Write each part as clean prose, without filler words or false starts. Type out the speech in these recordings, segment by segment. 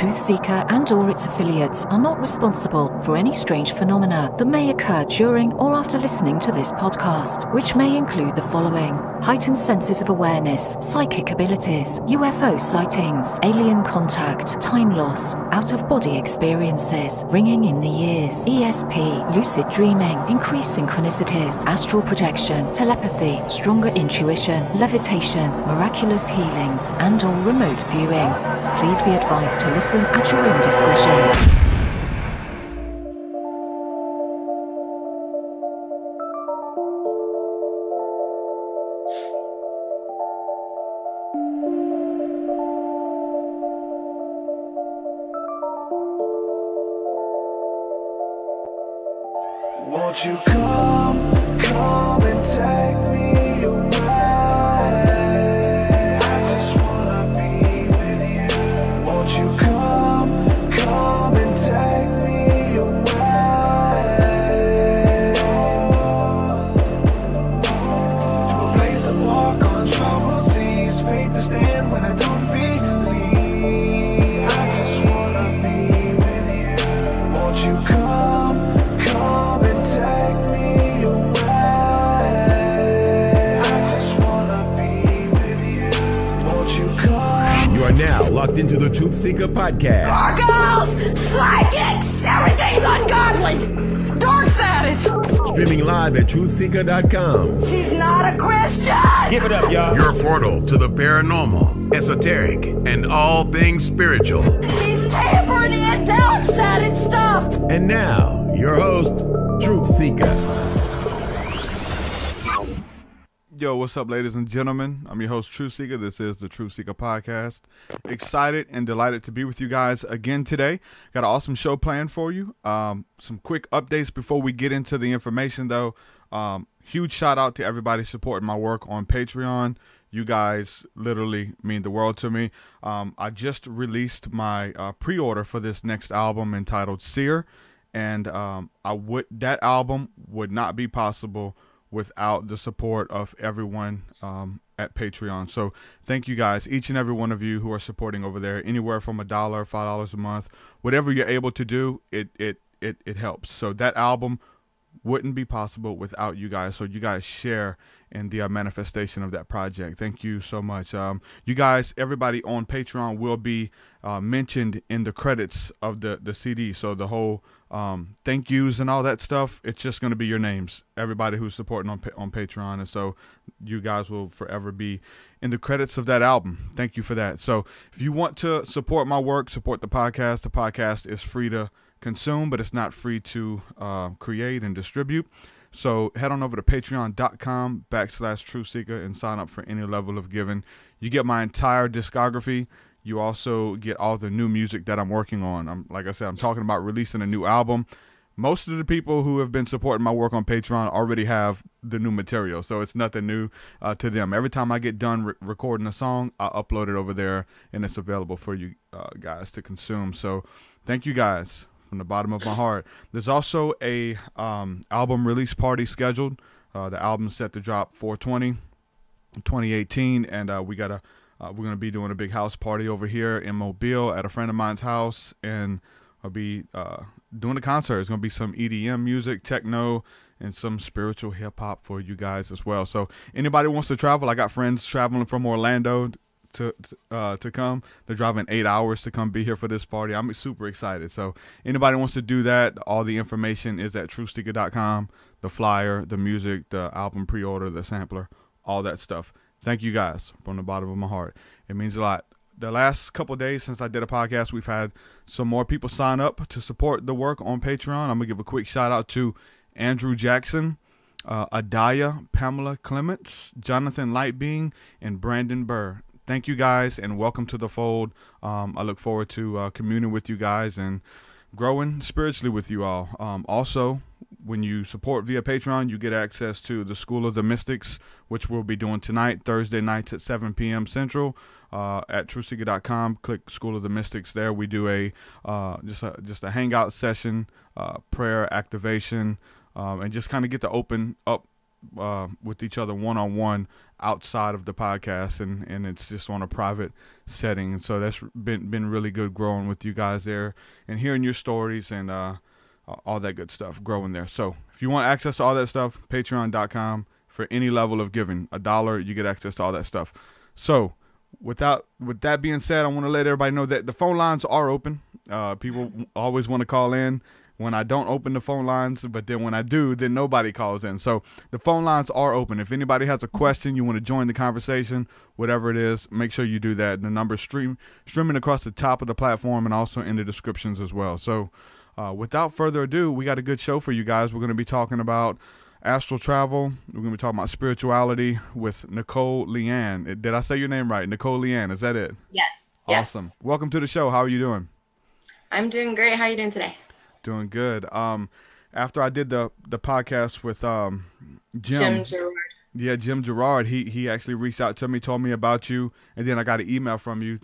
TruthSeekah and/or its affiliates are not responsible for any strange phenomena that may occur during or after listening to this podcast, which may include the following: heightened senses of awareness, psychic abilities, UFO sightings, alien contact, time loss, out-of-body experiences, ringing in the ears, ESP, lucid dreaming, increased synchronicities, astral projection, telepathy, stronger intuition, levitation, miraculous healings, and/or remote viewing. Please be advised to listen at your own discretion. Won't you come and take me away? I just wanna be with you. Won't you come and take me away? To a place to walk on troubled seas, faith to stand when I don't believe. I just wanna be with you. Won't you come and take me away? I just wanna be with you. Won't you come? You are now locked into the TruthSeekah podcast. Gargoyles, psychics, everything's ungodly. Dark's at it. Streaming live at TruthSeekah.com. She's not a Christian. Give it up, y'all. Your portal to the paranormal, esoteric, and all things spiritual. She's tampering in dark's at it stuff. And now, your host, TruthSeekah. Yo, what's up, ladies and gentlemen? I'm your host, TruthSeekah. This is the TruthSeekah podcast. Excited and delighted to be with you guys again today. Got an awesome show planned for you. Some quick updates before we get into the information, though. Huge shout out to everybody supporting my work on Patreon. You guys literally mean the world to me. I just released my pre-order for this next album entitled Seer, and that album would not be possible without the support of everyone at Patreon. So thank you guys, each and every one of you who are supporting over there, anywhere from $1, $5 a month, whatever you're able to do, it helps. So that album wouldn't be possible without you guys. So you guys share in the manifestation of that project. Thank you so much. You guys, everybody on Patreon will be mentioned in the credits of the CD. So the whole thank yous and all that stuff, it's just going to be your names, everybody who's supporting on Patreon. And so you guys will forever be in the credits of that album. Thank you for that. So if you want to support my work, support the podcast is free to consume, but it's not free to create and distribute. So head on over to patreon.com/TruthSeekah and sign up for any level of giving. You get my entire discography. You also get all the new music that I'm working on. Like I said, I'm talking about releasing a new album. Most of the people who have been supporting my work on Patreon already have the new material, so it's nothing new to them. Every time I get done recording a song, I upload it over there, and it's available for you guys to consume. So thank you guys from the bottom of my heart. There's also a album release party scheduled. The album's set to drop 4/20/2018, and we're gonna be doing a big house party over here in Mobile at a friend of mine's house, and I'll be doing a concert. It's gonna be some EDM music, techno, and some spiritual hip hop for you guys as well. So anybody wants to travel, I got friends traveling from Orlando to come. They're driving 8 hours to come be here for this party. I'm super excited. So anybody wants to do that, all the information is at TruthSeekah.com. The flyer, the music, the album pre-order, the sampler, all that stuff. Thank you guys from the bottom of my heart. It means a lot. The last couple of days since I did a podcast, we've had some more people sign up to support the work on Patreon. I'm gonna give a quick shout out to Andrew Jackson, Adaya, Pamela Clements, Jonathan Lightbeing, and Brandon Burr. Thank you guys, and welcome to the fold. I look forward to communing with you guys and growing spiritually with you all. Also, when you support via Patreon, you get access to the School of the Mystics, which we'll be doing tonight, Thursday nights at 7 p.m. Central. At TruthSeekah.com, click School of the Mystics. There we do a just a hangout session, prayer activation, and just kind of get to open up with each other one-on-one outside of the podcast, and it's just on a private setting. So that's been really good growing with you guys there and hearing your stories and all that good stuff growing there. So if you want access to all that stuff, patreon.com for any level of giving. $1, you get access to all that stuff. So with that being said, I want to let everybody know that the phone lines are open. People always want to call in when I don't open the phone lines, but then when I do, then nobody calls in. So the phone lines are open. If anybody has a question, you want to join the conversation, whatever it is, make sure you do that. The number's streaming across the top of the platform and also in the descriptions as well. So without further ado, we got a good show for you guys. We're going to be talking about astral travel. We're going to be talking about spirituality with Nicolle Leanne. Did I say your name right? Nicolle Leanne, is that it? Yes. Awesome. Yes. Welcome to the show. How are you doing? I'm doing great. How are you doing today? Doing good. After I did the podcast with Jim Gerard. Yeah, Jim Gerard, he actually reached out to me, told me about you, and then I got an email from you,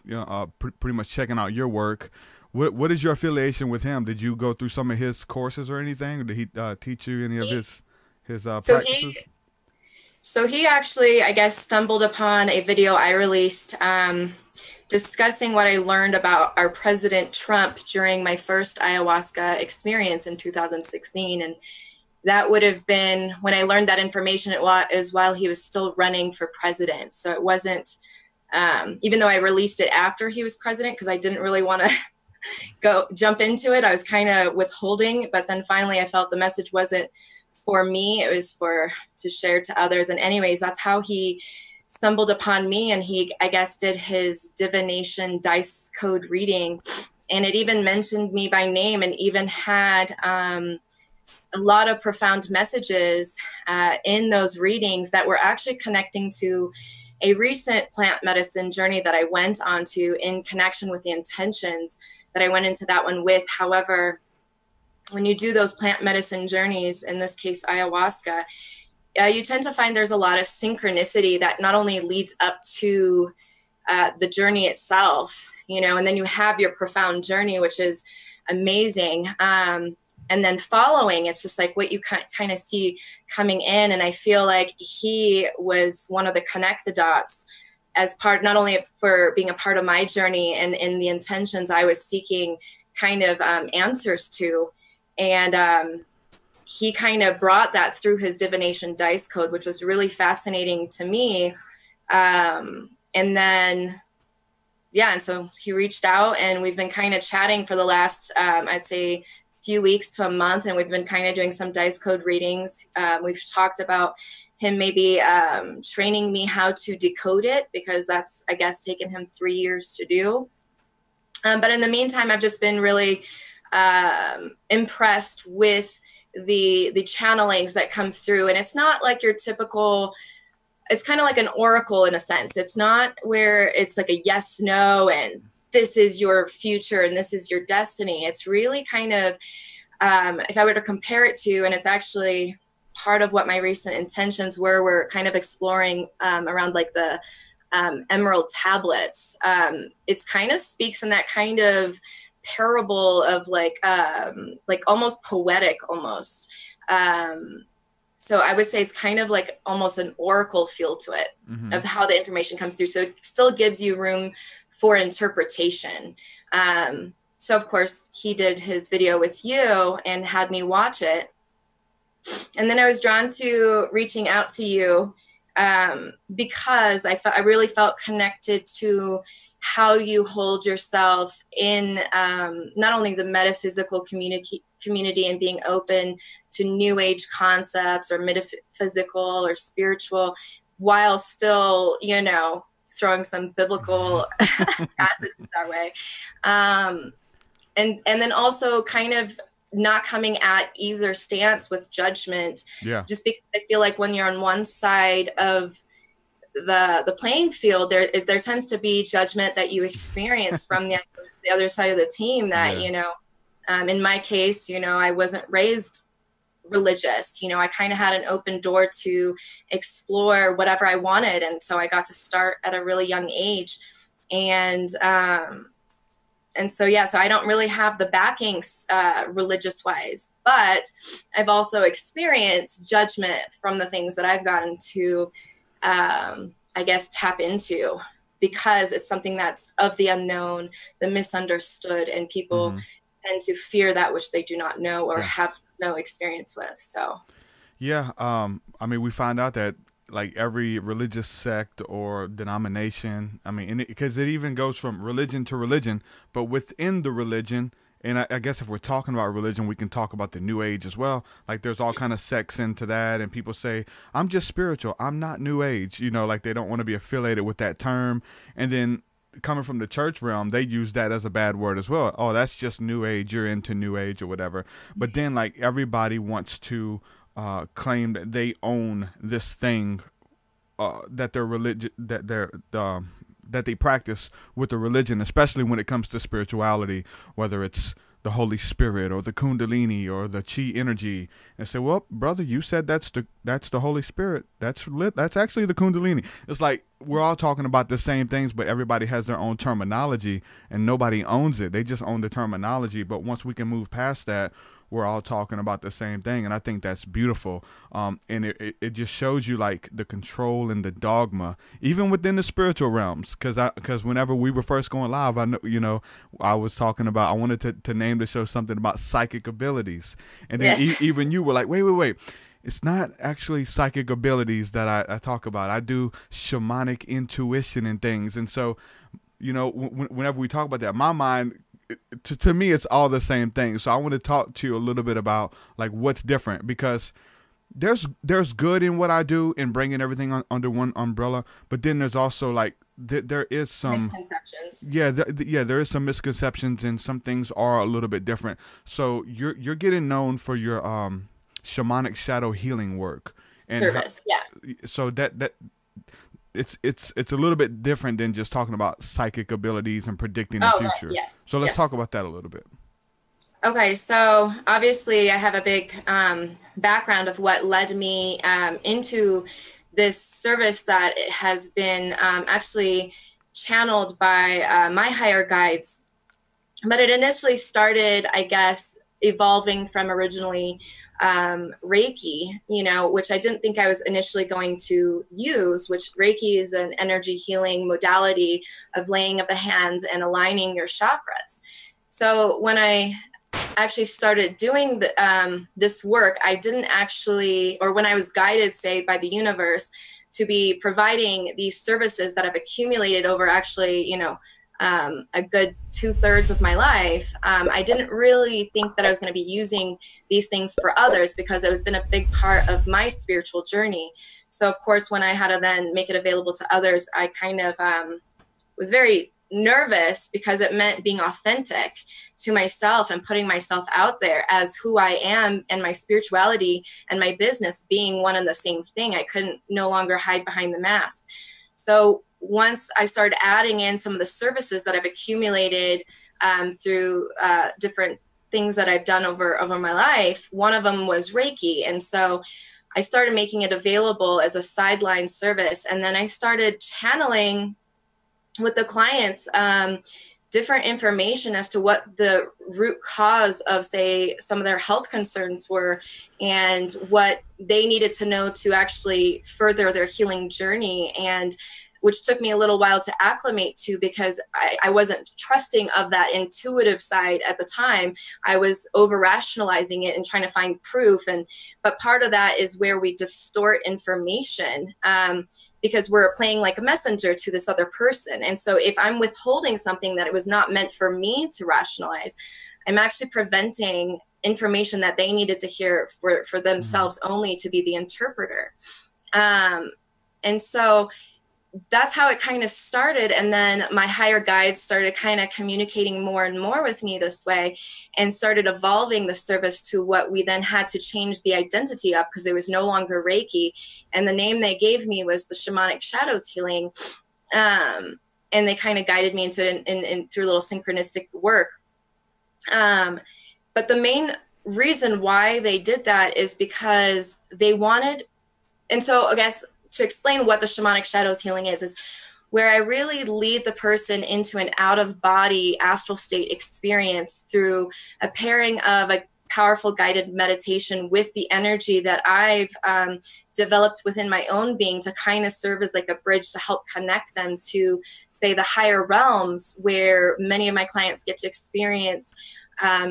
pretty much checking out your work. What is your affiliation with him? Did you go through some of his courses or anything? Or did he teach you any of his practices? So he actually, I guess, stumbled upon a video I released discussing what I learned about our President Trump during my first ayahuasca experience in 2016. And that would have been when I learned that information. It was while he was still running for president. So it wasn't, even though I released it after he was president, because I didn't really want to jump into it. I was kind of withholding, but then finally I felt the message wasn't for me. It was to share to others. And anyways, that's how he stumbled upon me, and he, I guess, did his divination dice code reading, and it even mentioned me by name and even had a lot of profound messages in those readings that were actually connecting to a recent plant medicine journey that I went on to in connection with the intentions that I went into that one with. However, when you do those plant medicine journeys, in this case ayahuasca, you tend to find there's a lot of synchronicity that not only leads up to the journey itself, and then you have your profound journey, which is amazing. And then following, it's just like what you kind of see coming in. And I feel like he was one of the connect the dots as part, not only for being a part of my journey and in the intentions I was seeking kind of answers to. And he kind of brought that through his divination dice code, which was really fascinating to me. And then, and so he reached out, and we've been kind of chatting for the last, I'd say, few weeks to a month, and we've been kind of doing some dice code readings. We've talked about him maybe training me how to decode it, because that's, I guess, taken him 3 years to do. But in the meantime, I've just been really impressed with the channelings that come through. And it's not like your typical, it's kind of like an oracle in a sense. It's not where it's like a yes, no, and this is your future and this is your destiny. It's really kind of, if I were to compare it to, and it's actually part of what my recent intentions were, we're kind of exploring around like the emerald tablets. It's kind of speaks in that kind of parable of like almost poetic almost. So I would say it's kind of like almost an oracle feel to it, mm-hmm. of how the information comes through. So it still gives you room for interpretation. So of course he did his video with you and had me watch it. And then I was drawn to reaching out to you because I really felt connected to how you hold yourself in not only the metaphysical community and being open to new age concepts or metaphysical or spiritual, while still, throwing some biblical passages our way. And then also kind of not coming at either stance with judgment. Yeah. Just because I feel like when you're on one side of the playing field, there tends to be judgment that you experience from the other side of the team that, in my case, I wasn't raised religious. I kind of had an open door to explore whatever I wanted. And so I got to start at a really young age. And And so, yeah, so I don't really have the backings religious wise, but I've also experienced judgment from the things that I've gotten to, I guess, tap into, because it's something that's of the unknown, the misunderstood, and people tend to fear that which they do not know or have no experience with. So, yeah, I mean, we find out that like every religious sect or denomination, I mean, because it even goes from religion to religion, but within the religion, and I guess if we're talking about religion, we can talk about the New Age as well. Like there's all kind of sects into that, and people say, I'm just spiritual, I'm not New Age, you know, like they don't want to be affiliated with that term. And then coming from the church realm, they use that as a bad word as well. Oh, that's just New Age, you're into New Age or whatever. But then like everybody wants to claim that they own this thing that their religion, that they practice with the religion, especially when it comes to spirituality, whether it's the Holy Spirit or the Kundalini or the Chi energy, and say, well, brother, you said that's the Holy Spirit. That's actually the Kundalini. It's like we're all talking about the same things, but everybody has their own terminology, and nobody owns it. They just own the terminology. But once we can move past that, we're all talking about the same thing, and I think that's beautiful. And it just shows you like the control and the dogma, even within the spiritual realms. Because whenever we were first going live, I was talking about, I wanted to name the show something about psychic abilities, and then even you were like, wait. It's not actually psychic abilities that I talk about. I do shamanic intuition and things, and so whenever we talk about that, my mind. To me, it's all the same thing. So I want to talk to you a little bit about like what's different, because there's good in what I do in bringing everything under one umbrella, but then there's also like there is some misconceptions. There is some misconceptions, and some things are a little bit different. So you're getting known for your shamanic shadow healing work and service. So that. It's a little bit different than just talking about psychic abilities and predicting the future. Right. Yes. So let's talk about that a little bit. Okay, so obviously I have a big background of what led me into this service that has been actually channeled by my higher guides. But it initially started, I guess, evolving from originally Reiki, which I didn't think I was initially going to use, which Reiki is an energy healing modality of laying of the hands and aligning your chakras. So when I actually started doing this work, I didn't actually, or when I was guided, say, by the universe to be providing these services that I've accumulated over actually, a good 2/3 of my life, I didn't really think that I was going to be using these things for others, because it has been a big part of my spiritual journey. So, of course, when I had to then make it available to others, I kind of was very nervous, because it meant being authentic to myself and putting myself out there as who I am, and my spirituality and my business being one and the same thing. I couldn't no longer hide behind the mask. So once I started adding in some of the services that I've accumulated through different things that I've done over my life, one of them was Reiki. And so I started making it available as a sideline service. And then I started channeling with the clients different information as to what the root cause of, say, some of their health concerns were, and what they needed to know to actually further their healing journey, and which took me a little while to acclimate to, because I wasn't trusting of that intuitive side at the time. I was over-rationalizing it and trying to find proof. But part of that is where we distort information, because we're playing like a messenger to this other person. And so if I'm withholding something that it was not meant for me to rationalize, I'm actually preventing information that they needed to hear for themselves only, to be the interpreter. And so that's how it kind of started. And then my higher guides started kind of communicating more and more with me this way, and started evolving the service to what we then had to change the identity of, because it was no longer Reiki. And the name they gave me was the Shamanic Shadows Healing. And they kind of guided me into through a little synchronistic work. But the main reason why they did that is because they wanted, and so I guess to explain what the Shamanic Shadows Healing is where I really lead the person into an out-of-body astral state experience through a pairing of a powerful guided meditation with the energy that I've developed within my own being to kind of serve as like a bridge to help connect them to, say, the higher realms, where many of my clients get to experience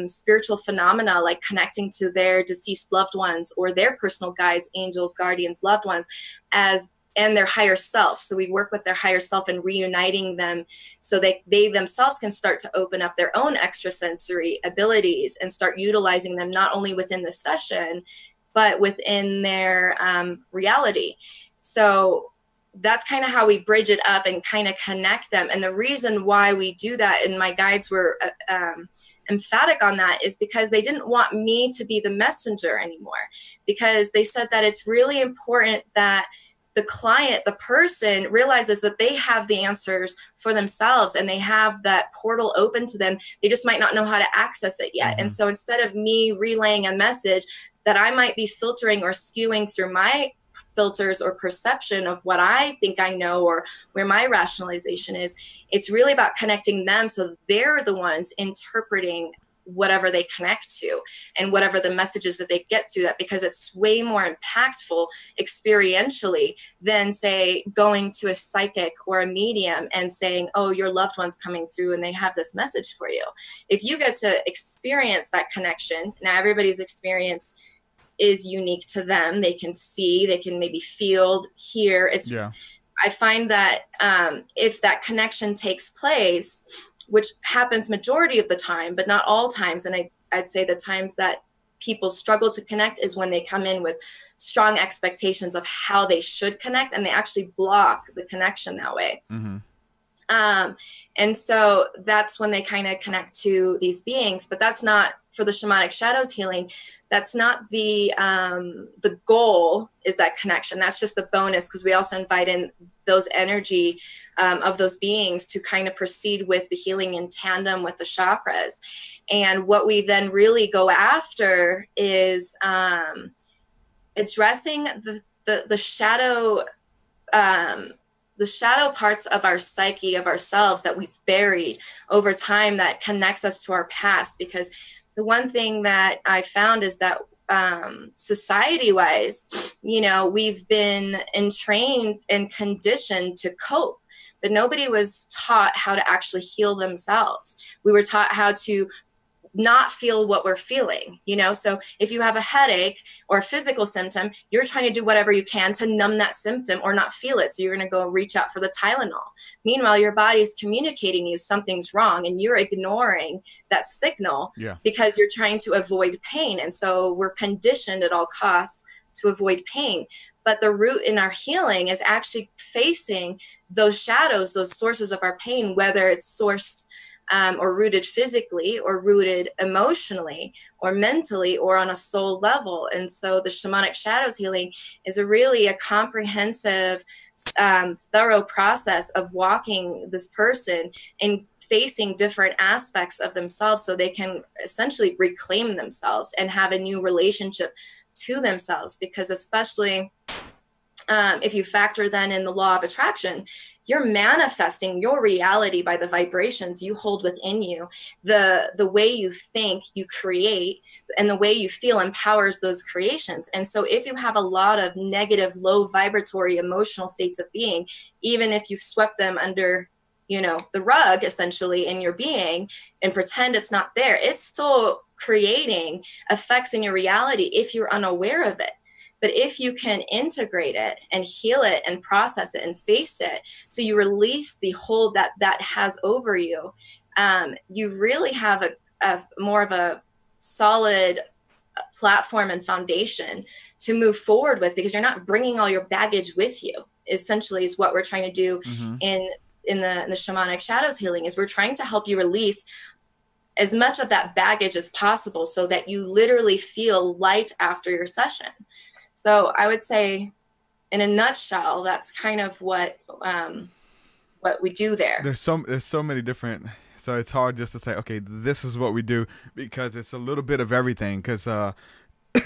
spiritual phenomena like connecting to their deceased loved ones or their personal guides, angels, guardians, loved ones, and their higher self. So we work with their higher self and reuniting them so they themselves can start to open up their own extrasensory abilities and start utilizing them not only within the session, but within their reality. So that's kind of how we bridge it up and kind of connect them. And the reason why we do that, and my guides were emphatic on that, is because they didn't want me to be the messenger anymore, because they said that it's really important that the client, the person, realizes that they have the answers for themselves and they have that portal open to them. They just might not know how to access it yet. And so instead of me relaying a message that I might be filtering or skewing through my filters or perception of what I think I know or where my rationalization is, it's really about connecting them so they're the ones interpreting whatever they connect to and whatever the messages that they get through that, because it's way more impactful experientially than, say, going to a psychic or a medium and saying, oh, your loved one's coming through and they have this message for you. If you get to experience that connection, now everybody's experience is unique to them. They can see, they can maybe feel, hear. I find that if that connection takes place, which happens majority of the time, but not all times. And I'd say the times that people struggle to connect is when they come in with strong expectations of how they should connect, and they actually block the connection that way. And so that's when they kind of connect to these beings, but that's not, for the shamanic shadows healing, that's not the goal, is that connection. That's just the bonus, because we also invite in those energy of those beings to kind of proceed with the healing in tandem with the chakras. And what we then really go after is addressing the shadow, the shadow parts of our psyche, of ourselves, that we've buried over time that connects us to our past. Because the one thing that I found is that society-wise, we've been entrained and conditioned to cope, but nobody was taught how to actually heal themselves. We were taught how to not feel what we're feeling, So if you have a headache or a physical symptom, you're trying to do whatever you can to numb that symptom or not feel it. So you're going to go reach out for the Tylenol. Meanwhile, your body is communicating you something's wrong, and you're ignoring that signal because you're trying to avoid pain. And so we're conditioned at all costs to avoid pain. But the root in our healing is actually facing those shadows, those sources of our pain, whether it's sourced or rooted physically or rooted emotionally or mentally or on a soul level. And so the shamanic shadows healing is really a comprehensive, thorough process of walking this person and facing different aspects of themselves so they can essentially reclaim themselves and have a new relationship to themselves. Because especially if you factor then in the law of attraction, you're manifesting your reality by the vibrations you hold within you. The way you think, you create, and the way you feel empowers those creations. And so if you have a lot of negative, low vibratory emotional states of being, even if you've swept them under, the rug essentially in your being and pretend it's not there, it's still creating effects in your reality if you're unaware of it. But if you can integrate it and heal it and process it and face it, so you release the hold that has over you, you really have a more of a solid platform and foundation to move forward with, because you're not bringing all your baggage with you. Essentially, is what we're trying to do in the shamanic shadows healing. Is we're trying to help you release as much of that baggage as possible, so that you literally feel light after your session. So I would say, in a nutshell, that's kind of what we do there. There's so many different, so it's hard just to say, okay, this is what we do, because it's a little bit of everything. Because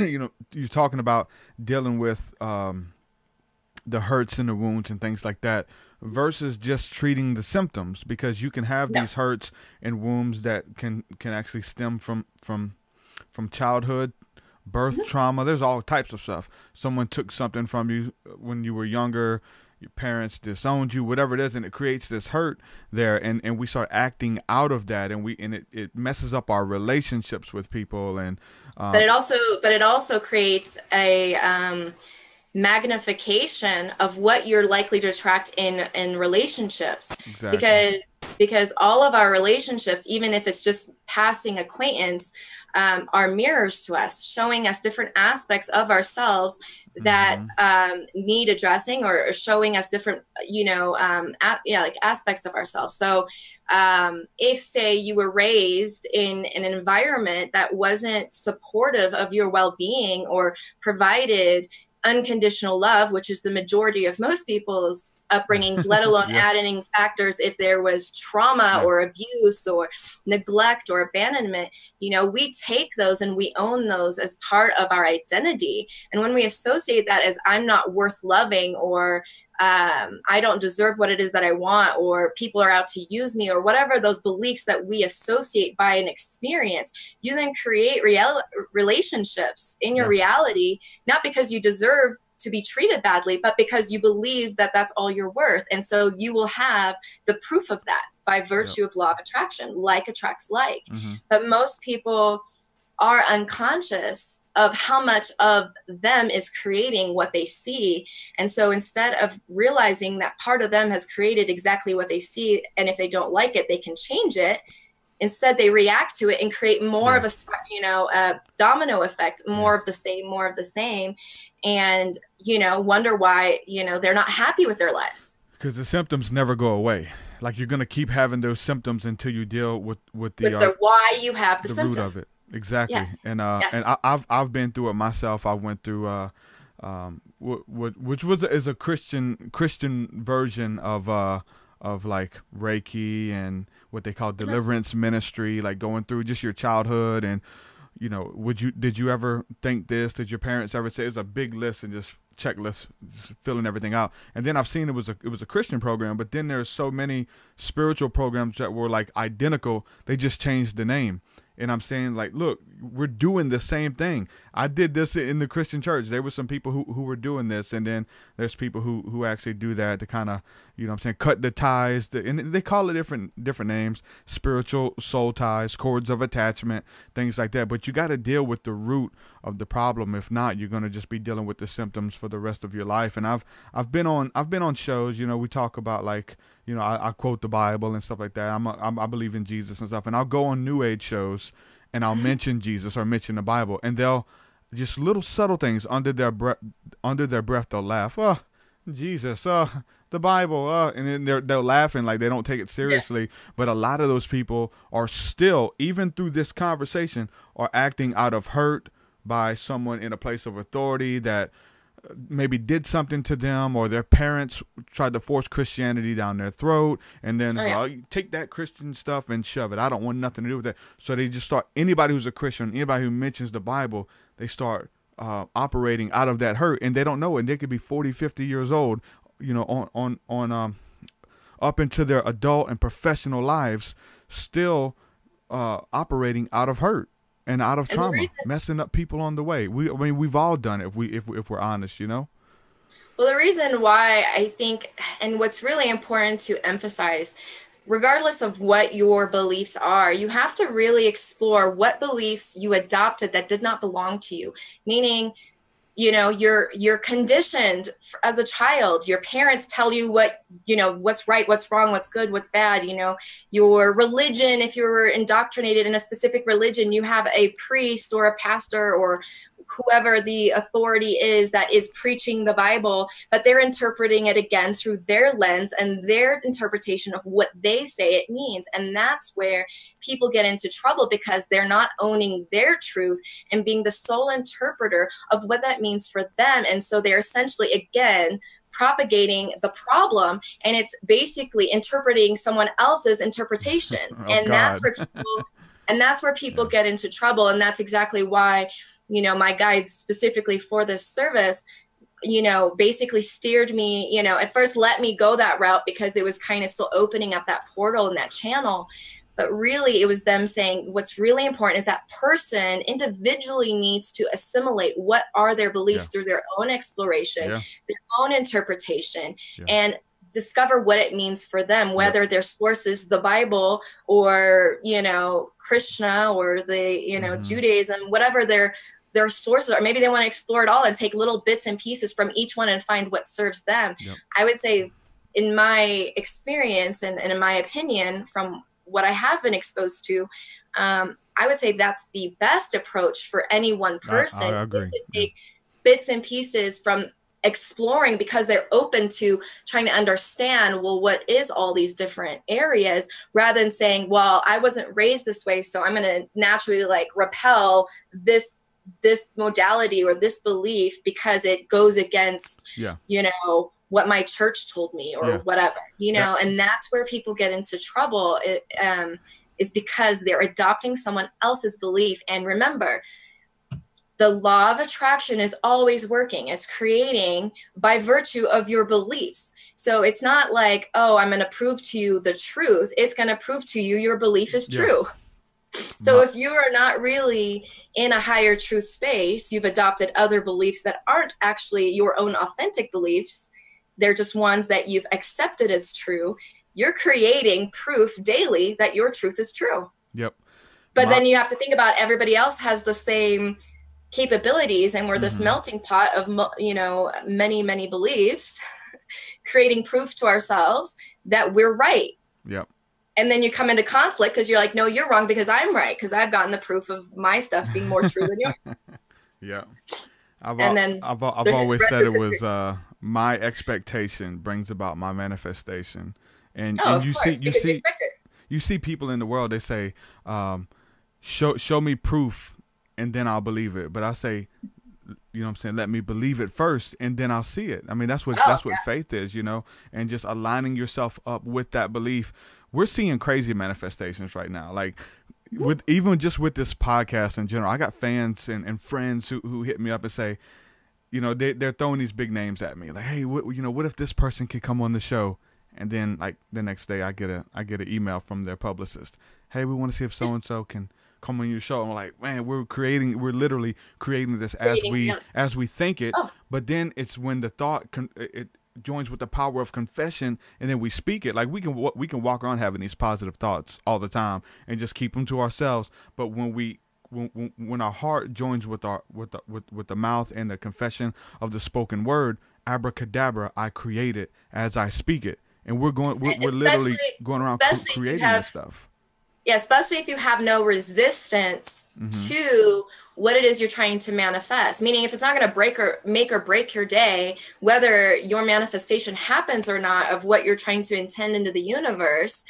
you're talking about dealing with the hurts and the wounds and things like that, versus just treating the symptoms, because you can have these hurts and wounds that can actually stem from childhood, birth trauma. There's all types of stuff. Someone took something from you when you were younger, your parents disowned you, whatever it is, and it creates this hurt there, and we start acting out of that, and it messes up our relationships with people, and but it also creates a magnification of what you're likely to attract in relationships. Exactly. Because all of our relationships, even if it's just passing acquaintance, are mirrors to us, showing us different aspects of ourselves that need addressing, or showing us different, like aspects of ourselves. So if, say, you were raised in an environment that wasn't supportive of your well-being or provided unconditional love, which is the majority of most people's upbringings, let alone adding factors if there was trauma or abuse or neglect or abandonment, we take those and we own those as part of our identity. And when we associate that as I'm not worth loving, or I don't deserve what it is that I want, or people are out to use me, or whatever those beliefs that we associate by an experience, you then create relationships in your reality, not because you deserve to be treated badly, but because you believe that that's all you're worth. And so you will have the proof of that by virtue of law of attraction. Like attracts like. But most people are unconscious of how much of them is creating what they see. And so instead of realizing that part of them has created exactly what they see, and if they don't like it, they can change it, instead they react to it and create more of a domino effect, more of the same, and, wonder why, they're not happy with their lives. Because the symptoms never go away. Like, you're going to keep having those symptoms until you deal with the why you have the symptom. root of it. Exactly. Yes. And I've been through it myself. I went through which is a Christian version of like Reiki and what they call deliverance ministry, like going through just your childhood. And did you ever think this? Did your parents ever say? It was a big list and just checklist, just filling everything out. And then I've seen it was a Christian program, but then there's so many spiritual programs that were like identical. They just changed the name. And I'm saying, like, look, we're doing the same thing. I did this in the Christian church. There were some people who were doing this, and then there's people who actually do that to kind of, cut the ties. And they call it different names: spiritual soul ties, cords of attachment, things like that. But you got to deal with the root of the problem. If not, you're going to just be dealing with the symptoms for the rest of your life. And I've been on shows. We talk about, like, I quote the Bible and stuff like that. I believe in Jesus and stuff. And I'll go on New Age shows and I'll mention Jesus or mention the Bible, and they'll just little subtle things under their breath. They'll laugh. Oh, Jesus. The Bible. And then they're laughing like they don't take it seriously. But a lot of those people are still, even through this conversation, are acting out of hurt by someone in a place of authority that maybe did something to them, or their parents tried to force Christianity down their throat, and then you take that Christian stuff and shove it. I don't want nothing to do with that. So they just start, anybody who's a Christian, anybody who mentions the Bible, they start operating out of that hurt, and they don't know it. And they could be 40, 50 years old, on up into their adult and professional lives, still operating out of hurt and out of trauma, messing up people on the way. We've all done it if we're honest, Well, the reason why I think, and what's really important to emphasize, regardless of what your beliefs are, you have to really explore what beliefs you adopted that did not belong to you. Meaning, you're conditioned as a child. Your parents tell you what's right, what's wrong, what's good, what's bad. Your religion, if you're indoctrinated in a specific religion, you have a priest or a pastor or whoever the authority is that is preaching the Bible, but they're interpreting it again through their lens and their interpretation of what they say it means. And that's where people get into trouble, because they're not owning their truth and being the sole interpreter of what that means for them. And so they're essentially, again, propagating the problem, and it's basically interpreting someone else's interpretation. That's where people get into trouble. And that's exactly why, my guides specifically for this service, basically steered me, at first let me go that route because it was kind of still opening up that portal and that channel. But really, it was them saying what's really important is that person individually needs to assimilate what are their beliefs through their own exploration, their own interpretation, and discover what it means for them, whether their source is the Bible or, Krishna or the, Judaism, whatever their sources are. Maybe they want to explore it all and take little bits and pieces from each one and find what serves them. I would say, in my experience and in my opinion, from what I have been exposed to, I would say that's the best approach for any one person. I agree. Is to take bits and pieces from exploring, because they're open to trying to understand, well, what is all these different areas, rather than saying, well, I wasn't raised this way, so I'm going to naturally repel this modality or this belief because it goes against, what my church told me or whatever, and that's where people get into trouble. Is because they're adopting someone else's belief. And remember, the law of attraction is always working. It's creating by virtue of your beliefs. So it's not like, oh, I'm going to prove to you the truth. It's going to prove to you your belief is true. So if you are not really in a higher truth space, you've adopted other beliefs that aren't actually your own authentic beliefs. They're just ones that you've accepted as true. You're creating proof daily that your truth is true. But then you have to think about everybody else has the same capabilities, and we're this melting pot of, many, many beliefs, creating proof to ourselves that we're right. And then you come into conflict because you're like, no, you're wrong because I'm right, because I've gotten the proof of my stuff being more true than yours. I've always said it was my expectation brings about my manifestation. And you see people in the world, they say, show me proof and then I'll believe it. But I say, let me believe it first and then I'll see it. I mean, that's what faith is, and just aligning yourself up with that belief. We're seeing crazy manifestations right now. With this podcast in general, I got fans and friends who hit me up and say, they're throwing these big names at me. Like, hey, what if this person could come on the show? And then the next day I get an email from their publicist. Hey, we want to see if so-and-so can come on your show. And we're like, man, we're literally creating this as we think it. But then it's when the thought it joins with the power of confession, and then we speak it. Like we can walk around having these positive thoughts all the time and just keep them to ourselves. But when our heart joins with the mouth and the confession of the spoken word, abracadabra, I create it as I speak it. And we're literally going around creating this stuff. Yeah, especially if you have no resistance to what it is you're trying to manifest. Meaning, if it's not going to make or break your day, whether your manifestation happens or not of what you're trying to intend into the universe,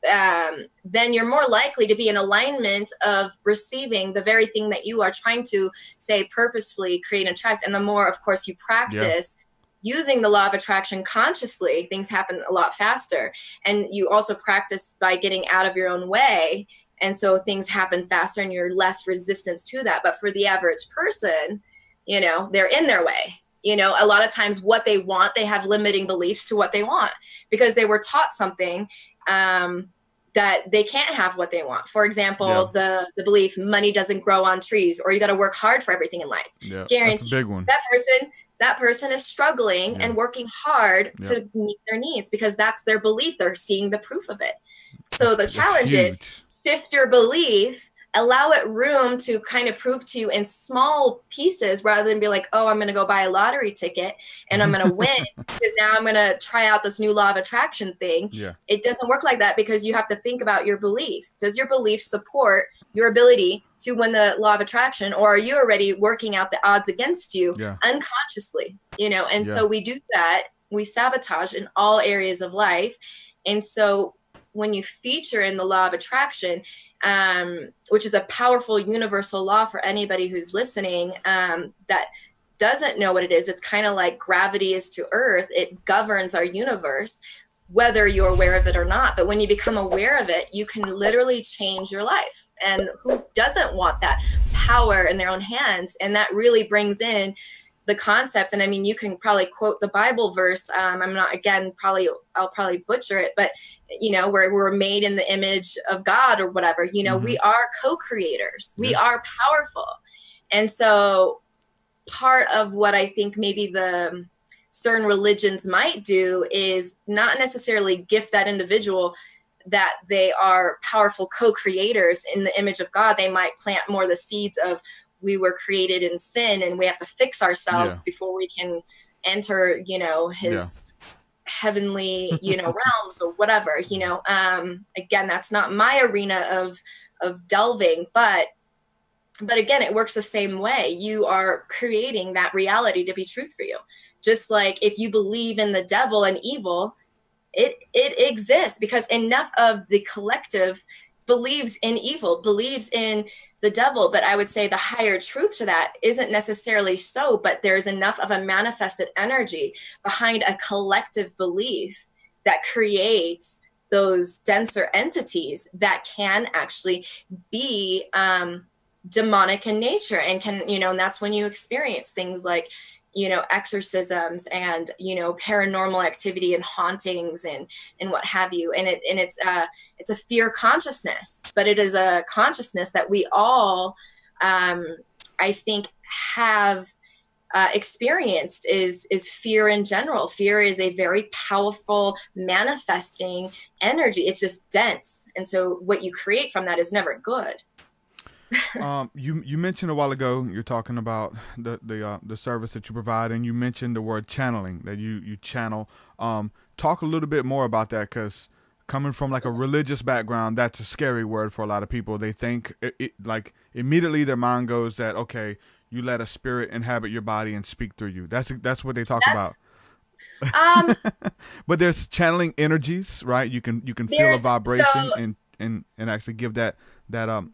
then you're more likely to be in alignment of receiving the very thing that you are trying to, say, purposefully create and attract. And the more, of course, you practice using the law of attraction consciously, things happen a lot faster. And you also practice by getting out of your own way. And so things happen faster and you're less resistance to that. But for the average person, they're in their way. A lot of times what they want, they have limiting beliefs to what they want because they were taught something that they can't have what they want. For example, the belief money doesn't grow on trees, or you got to work hard for everything in life. Guaranteed. That's a big one. That person is struggling and working hard to meet their needs because that's their belief. They're seeing the proof of it. So the challenge is shift your belief, allow it room to kind of prove to you in small pieces rather than be like, oh, I'm going to go buy a lottery ticket and I'm going to win because now I'm going to try out this new law of attraction thing. It doesn't work like that because you have to think about your belief. Does your belief support your ability to win the law of attraction, or are you already working out the odds against you unconsciously? And so we do that. We sabotage in all areas of life. And so when you feature in the law of attraction, which is a powerful universal law for anybody who's listening, that doesn't know what it is. It's kind of like gravity is to earth. It governs our universe, whether you're aware of it or not. But when you become aware of it, you can literally change your life. And who doesn't want that power in their own hands? And that really brings in the concept. And I mean, you can probably quote the Bible verse. I'm not, again, I'll probably butcher it, but where we're made in the image of God or whatever, we are co-creators. We are powerful. And so part of what I think maybe the certain religions might do is not necessarily gift that individual that they are powerful co-creators in the image of God. They might plant more the seeds of, we were created in sin and we have to fix ourselves before we can enter, his heavenly, realms or whatever, again, that's not my arena of delving, but again, it works the same way. You are creating that reality to be truth for you. Just like if you believe in the devil and evil, it exists because enough of the collective believes in evil, believes in the devil. But I would say the higher truth to that isn't necessarily so, but there's enough of a manifested energy behind a collective belief that creates those denser entities that can actually be demonic in nature and can, and that's when you experience things like, exorcisms and, paranormal activity and hauntings and what have you. And it's a fear consciousness, but it is a consciousness that we all, I think, have experienced is fear in general. Fear is a very powerful manifesting energy. It's just dense. And so what you create from that is never good. You mentioned a while ago, you're talking about the service that you provide, and you mentioned the word channeling, that you channel. Talk a little bit more about that, because coming from like a religious background, that's a scary word for a lot of people. They think like immediately their mind goes that, okay, you let a spirit inhabit your body and speak through you. That's what they talk about. But there's channeling energies, right? You can feel a vibration and actually give that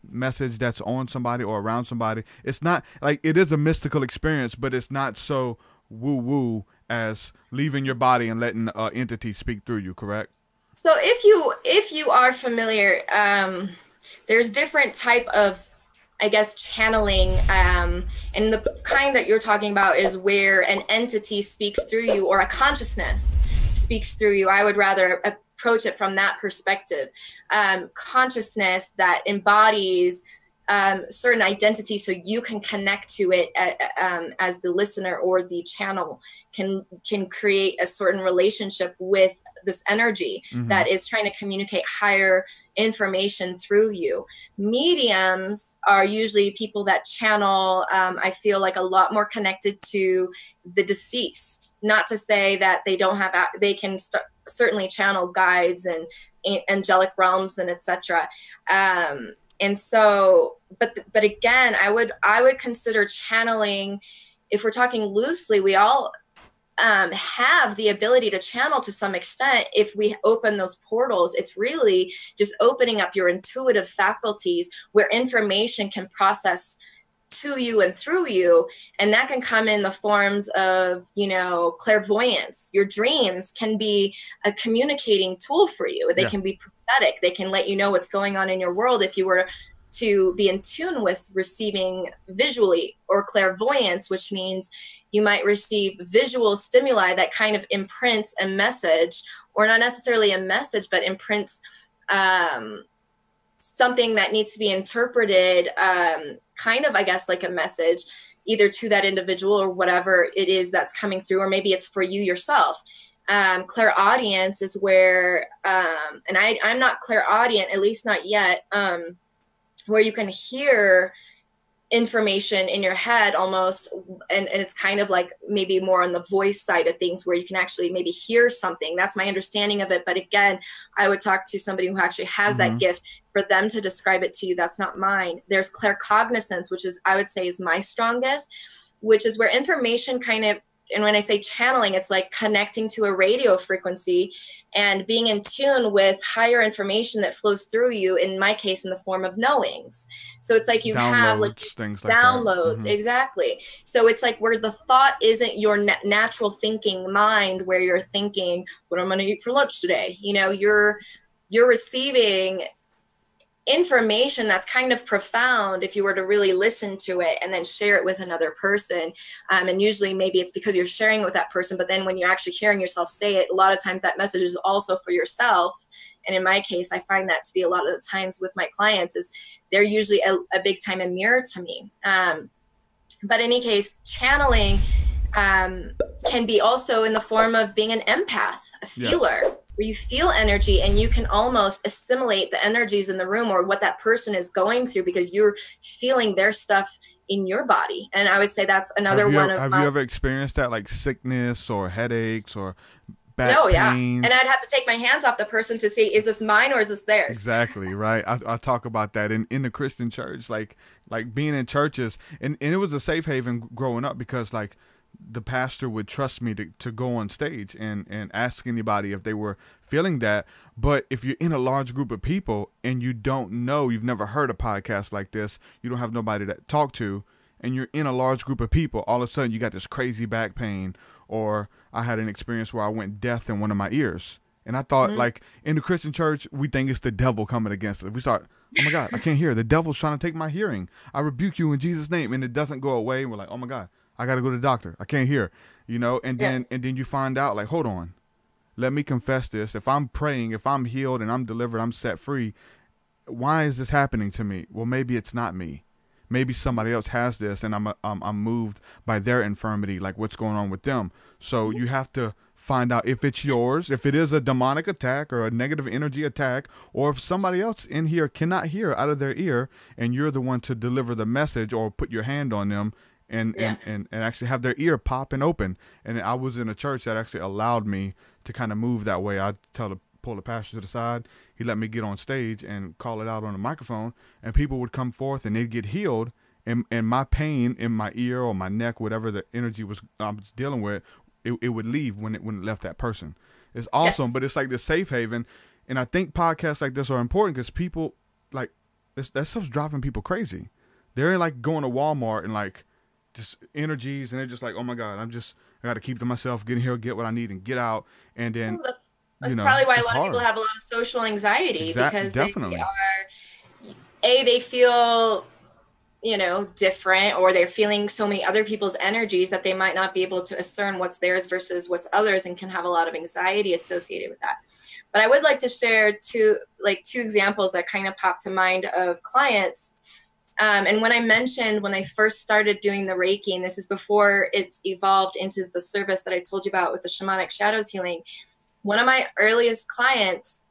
message that's on somebody or around somebody. It's not like, it is a mystical experience, but it's not so woo as leaving your body and letting entity speak through you, correct? So if you are familiar, there's different type of, I guess, channeling, and the kind that you're talking about is where an entity speaks through you or a consciousness speaks through you. I would rather approach it from that perspective. Consciousness that embodies certain identity, so you can connect to it as the listener, or the channel can create a certain relationship with this energy that is trying to communicate higher information through you. Mediums are usually people that channel, I feel like, a lot more connected to the deceased. Not to say that they don't have, they can certainly channel guides and angelic realms and etc. And so, but again, I would consider channeling, if we're talking loosely, we all have the ability to channel to some extent. If we open those portals, it's really just opening up your intuitive faculties where information can process to you and through you. And that can come in the forms of, clairvoyance. Your dreams can be a communicating tool for you. They can be prophetic. They can let you know what's going on in your world if you were to be in tune with receiving visually, or clairvoyance, which means you might receive visual stimuli that kind of imprints a message, or not necessarily a message, but imprints something that needs to be interpreted, kind of, I guess, like a message, either to that individual or whatever it is that's coming through, or maybe it's for you yourself. Clairaudience is where, and I'm not clairaudient, at least not yet, where you can hear information in your head almost, and it's kind of like maybe more on the voice side of things, where you can actually maybe hear something. That's my understanding of it. But again, I would talk to somebody who actually has that gift for them to describe it to you. That's not mine. There's claircognizance, which is, I would say, is my strongest, which is where information kind of, and when I say channeling, it's like connecting to a radio frequency and being in tune with higher information that flows through you, in my case, in the form of knowings. So it's like you have like things like downloads, exactly. So it's like where the thought isn't your natural thinking mind, where you're thinking, what am I going to eat for lunch today? You're receiving information that's kind of profound if you were to really listen to it and then share it with another person. And usually maybe it's because you're sharing it with that person, but then when you're actually hearing yourself say it, a lot of times that message is also for yourself. And in my case, I find that to be a lot of the times with my clients is they're usually a big time a mirror to me. But in any case, channeling can be also in the form of being an empath, a feeler, where you feel energy and you can almost assimilate the energies in the room or what that person is going through because you're feeling their stuff in your body. And I would say that's another one of Have you ever experienced that, like sickness or headaches or back pains? And I'd have to take my hands off the person to see, is this mine or is this theirs? Exactly, right. I talk about that in the Christian church, like being in churches, and it was a safe haven growing up because like the pastor would trust me to go on stage and ask anybody if they were feeling that. But if you're in a large group of people and you don't know, you've never heard a podcast like this, you don't have nobody to talk to, and you're in a large group of people, all of a sudden you got this crazy back pain. Or I had an experience where I went deaf in one of my ears. And I thought, like, in the Christian church, we think it's the devil coming against us. We start, oh my God, I can't hear. The devil's trying to take my hearing. I rebuke you in Jesus' name. And it doesn't go away. And we're like, oh my God, I got to go to the doctor. I can't hear, and then you find out, like, hold on, let me confess this. If I'm praying, if I'm healed and I'm delivered, I'm set free, why is this happening to me? Well, maybe it's not me. Maybe somebody else has this and I'm moved by their infirmity, like what's going on with them. So you have to find out if it's yours, if it is a demonic attack or a negative energy attack, or if somebody else in here cannot hear out of their ear and you're the one to deliver the message or put your hand on them and actually have their ear pop and open. And I was in a church that actually allowed me to kind of move that way. I pull the pastor to the side. He let me get on stage and call it out on the microphone, and people would come forth and they'd get healed. And my pain in my ear or my neck, whatever the energy I was dealing with, it would leave when it left that person. It's awesome, but it's like the safe haven. And I think podcasts like this are important because people, like, that stuff's driving people crazy. They're like going to Walmart and like just energies, and they're just like, oh my God, I got to keep to myself, get in here, get what I need, and get out. And then that's probably why a lot of people have a lot of social anxiety because definitely. they feel different, or they're feeling so many other people's energies that they might not be able to discern what's theirs versus what's others, and can have a lot of anxiety associated with that. But I would like to share two examples that kind of pop to mind of clients. And when I first started doing the Reiki, and this is before it's evolved into the service that I told you about with the shamanic shadows healing, one of my earliest clients,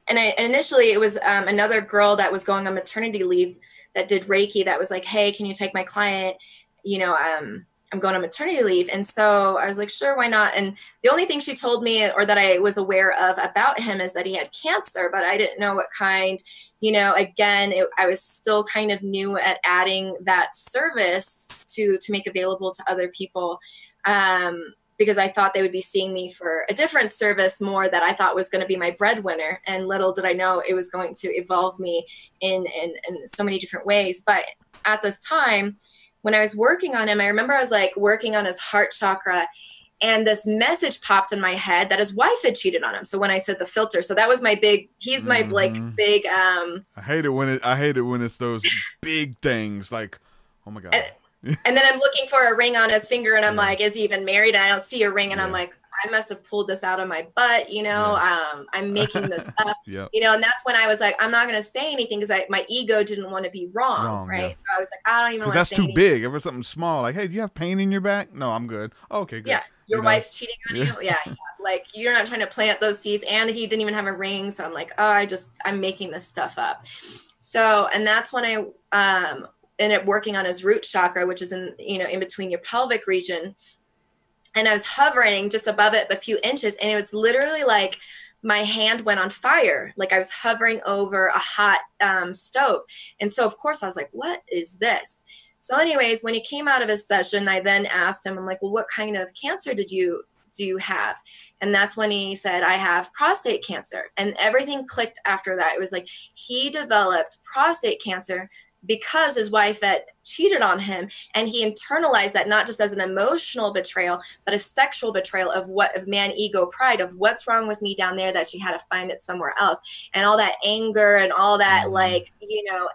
initially it was another girl that was going on maternity leave that did Reiki that was like, hey, can you take my client? I'm going on maternity leave. And so I was like, sure, why not? And the only thing she told me, or that I was aware of about him, is that he had cancer, but I didn't know what kind. Again, I was still kind of new at adding that service to make available to other people. Because I thought they would be seeing me for a different service more that I thought was going to be my breadwinner. And little did I know it was going to evolve me in so many different ways. But at this time, when I was working on him, I remember I was like working on his heart chakra, and this message popped in my head that his wife had cheated on him. So when I said the filter, so that was my he's my big, I hate it when it's those big things, like, oh my God. And then I'm looking for a ring on his finger, and I'm like, is he even married? And I don't see a ring, and I'm like, I must have pulled this out of my butt, I'm making this up, and that's when I was like, I'm not going to say anything because my ego didn't want to be wrong, right? So I was like, I don't even want to say anything. That's too big. If it's something small, like, hey, do you have pain in your back? No, I'm good. Oh, okay, good. Yeah, your wife's cheating on you? Yeah. Like, you're not trying to plant those seeds, and he didn't even have a ring, so I'm like, I'm making this stuff up. So, and that's when I ended up working on his root chakra, which is in between your pelvic region. And I was hovering just above it a few inches, and it was literally like my hand went on fire. Like I was hovering over a hot stove. And so of course I was like, what is this? So anyways, when he came out of his session, I then asked him, I'm like, well, what kind of cancer do you have? And that's when he said, I have prostate cancer. And everything clicked after that. It was like he developed prostate cancer because his wife had cheated on him, and he internalized that not just as an emotional betrayal, but a sexual betrayal of man ego pride, of what's wrong with me down there that she had to find it somewhere else. And all that anger and all that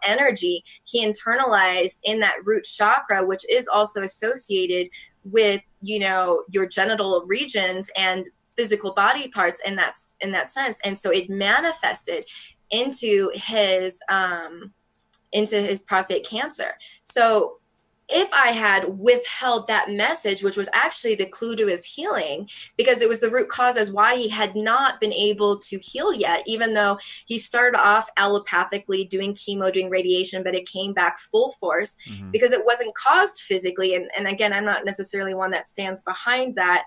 energy he internalized in that root chakra, which is also associated with, your genital regions and physical body parts in that sense. And so it manifested into his prostate cancer. So if I had withheld that message, which was actually the clue to his healing, because it was the root cause as why he had not been able to heal yet, even though he started off allopathically doing chemo, doing radiation, but it came back full force because it wasn't caused physically. And again, I'm not necessarily one that stands behind that.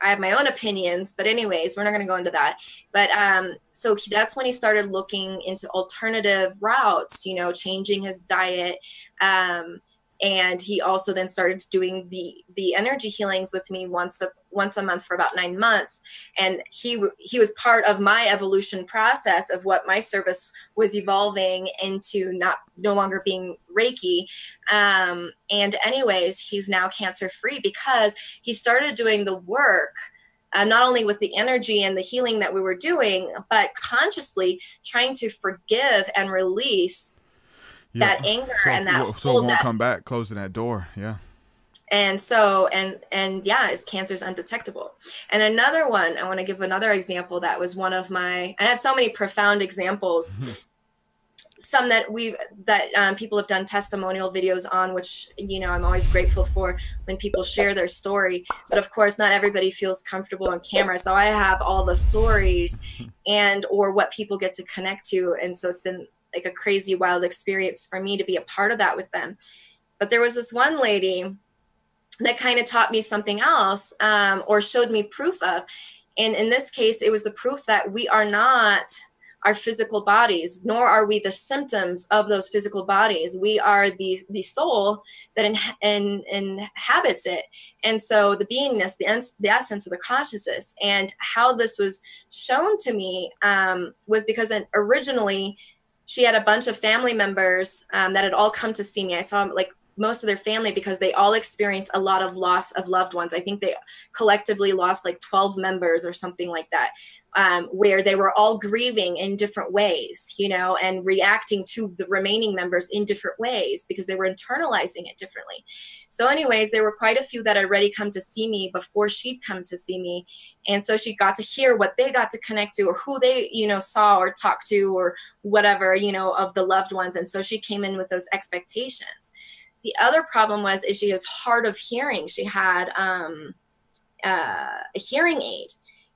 I have my own opinions, but anyways, we're not going to go into that. But so that's when he started looking into alternative routes, changing his diet. And he also then started doing the energy healings with me once a month for about 9 months. And he was part of my evolution process of what my service was evolving into, no longer being Reiki. And anyways, he's now cancer free because he started doing the work, not only with the energy and the healing that we were doing, but consciously trying to forgive and release that anger and that so it won't come back, closing that door. Yeah. And so, and yeah, his cancer is undetectable. And another one, I want to give another example that was one of my, I have so many profound examples, some that people have done testimonial videos on, which, I'm always grateful for when people share their story. But of course, not everybody feels comfortable on camera. So I have all the stories or what people get to connect to. And so it's been like a crazy, wild experience for me to be a part of that with them. But there was this one lady that kind of taught me something else, or showed me proof of. And in this case, it was the proof that we are not our physical bodies, nor are we the symptoms of those physical bodies. We are the soul that inhabits it. And so the beingness, the essence of the consciousness. And how this was shown to me was because originally she had a bunch of family members that had all come to see me. I saw like most of their family because they all experienced a lot of loss of loved ones. I think they collectively lost like 12 members or something like that, where they were all grieving in different ways, and reacting to the remaining members in different ways because they were internalizing it differently. So anyways, there were quite a few that had already come to see me before she'd come to see me. And so she got to hear what they got to connect to, or who they, saw or talked to, or whatever, of the loved ones. And so she came in with those expectations. The other problem is she was hard of hearing. She had a hearing aid.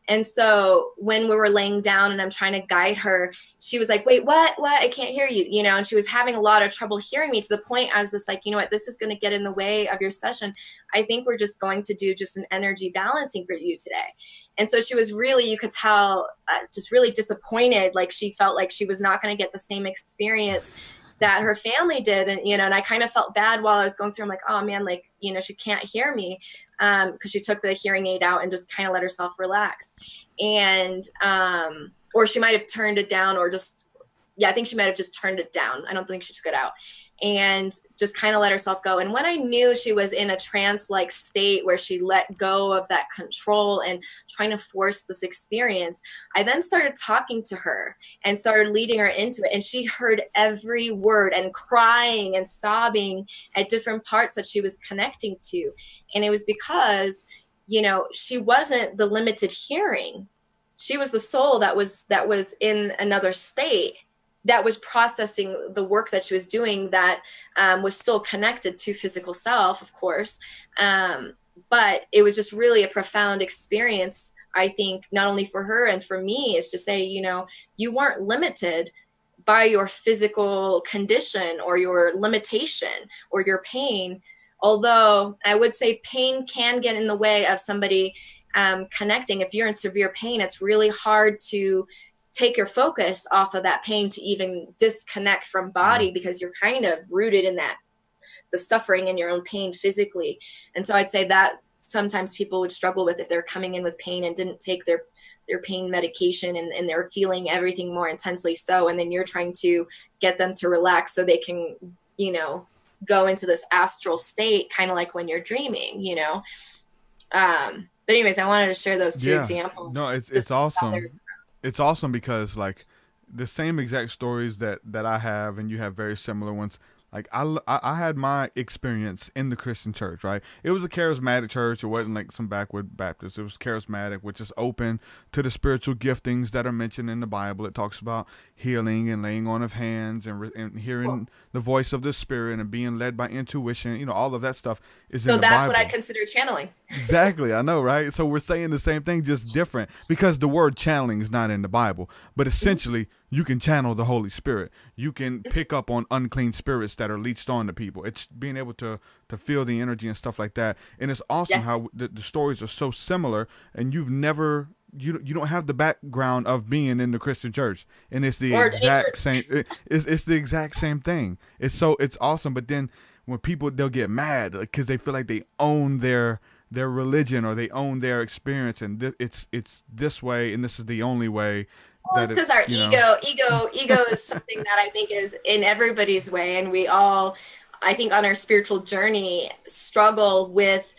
And so when we were laying down and I'm trying to guide her, she was like, wait, what? I can't hear you, and she was having a lot of trouble hearing me, to the point I was just like, this is going to get in the way of your session. I think we're just going to do just an energy balancing for you today. And so she was really, you could tell, just really disappointed. Like she felt like she was not going to get the same experience that her family did. And, and I kind of felt bad while I was going through. I'm like, oh man, like, she can't hear me, because she took the hearing aid out and just kind of let herself relax. And, or she might've turned it down, or just, I think she might've just turned it down. I don't think she took it out, and just kind of let herself go. And when I knew she was in a trance-like state where she let go of that control and trying to force this experience, I then started talking to her and started leading her into it. And she heard every word and crying and sobbing at different parts that she was connecting to. And it was because, she wasn't the limited hearing. She was the soul that was in another state, that was processing the work that she was doing, that was still connected to physical self, of course. But it was just really a profound experience, I think, not only for her and for me, is to say, you weren't limited by your physical condition or your limitation or your pain. Although I would say pain can get in the way of somebody connecting. If you're in severe pain, it's really hard to take your focus off of that pain to even disconnect from body, because you're kind of rooted in the suffering and your own pain physically. And so I'd say that sometimes people would struggle with if they're coming in with pain and didn't take their pain medication, and they're feeling everything more intensely so, and then you're trying to get them to relax so they can, you know, go into this astral state, kind of like when you're dreaming, you know. But anyways, I wanted to share those two examples. No, it's awesome. It's awesome because like the same exact stories that I have, and you have very similar ones. Like I had my experience in the Christian church, right? It was a charismatic church. It wasn't like some backward Baptist. It was charismatic, which is open to the spiritual giftings that are mentioned in the Bible. It talks about healing and laying on of hands and hearing the voice of the Spirit and being led by intuition. You know, all of that stuff is in the Bible. So that's what I consider channeling. Exactly. I know, right? So we're saying the same thing, just different, because the word channeling is not in the Bible. But essentially, you can channel the Holy Spirit. You can pick up on unclean spirits that are leached on to people. It's being able to feel the energy and stuff like that. And it's awesome how the stories are so similar, and you've never... You don't have the background of being in the Christian church, and it's the exact same. It's the exact same thing. It's awesome. But then when people, they'll get mad because they feel like they own their religion or they own their experience, and it's this way, and this is the only way. Well, it's because our ego is something that I think is in everybody's way, and we all, I think, on our spiritual journey struggle with,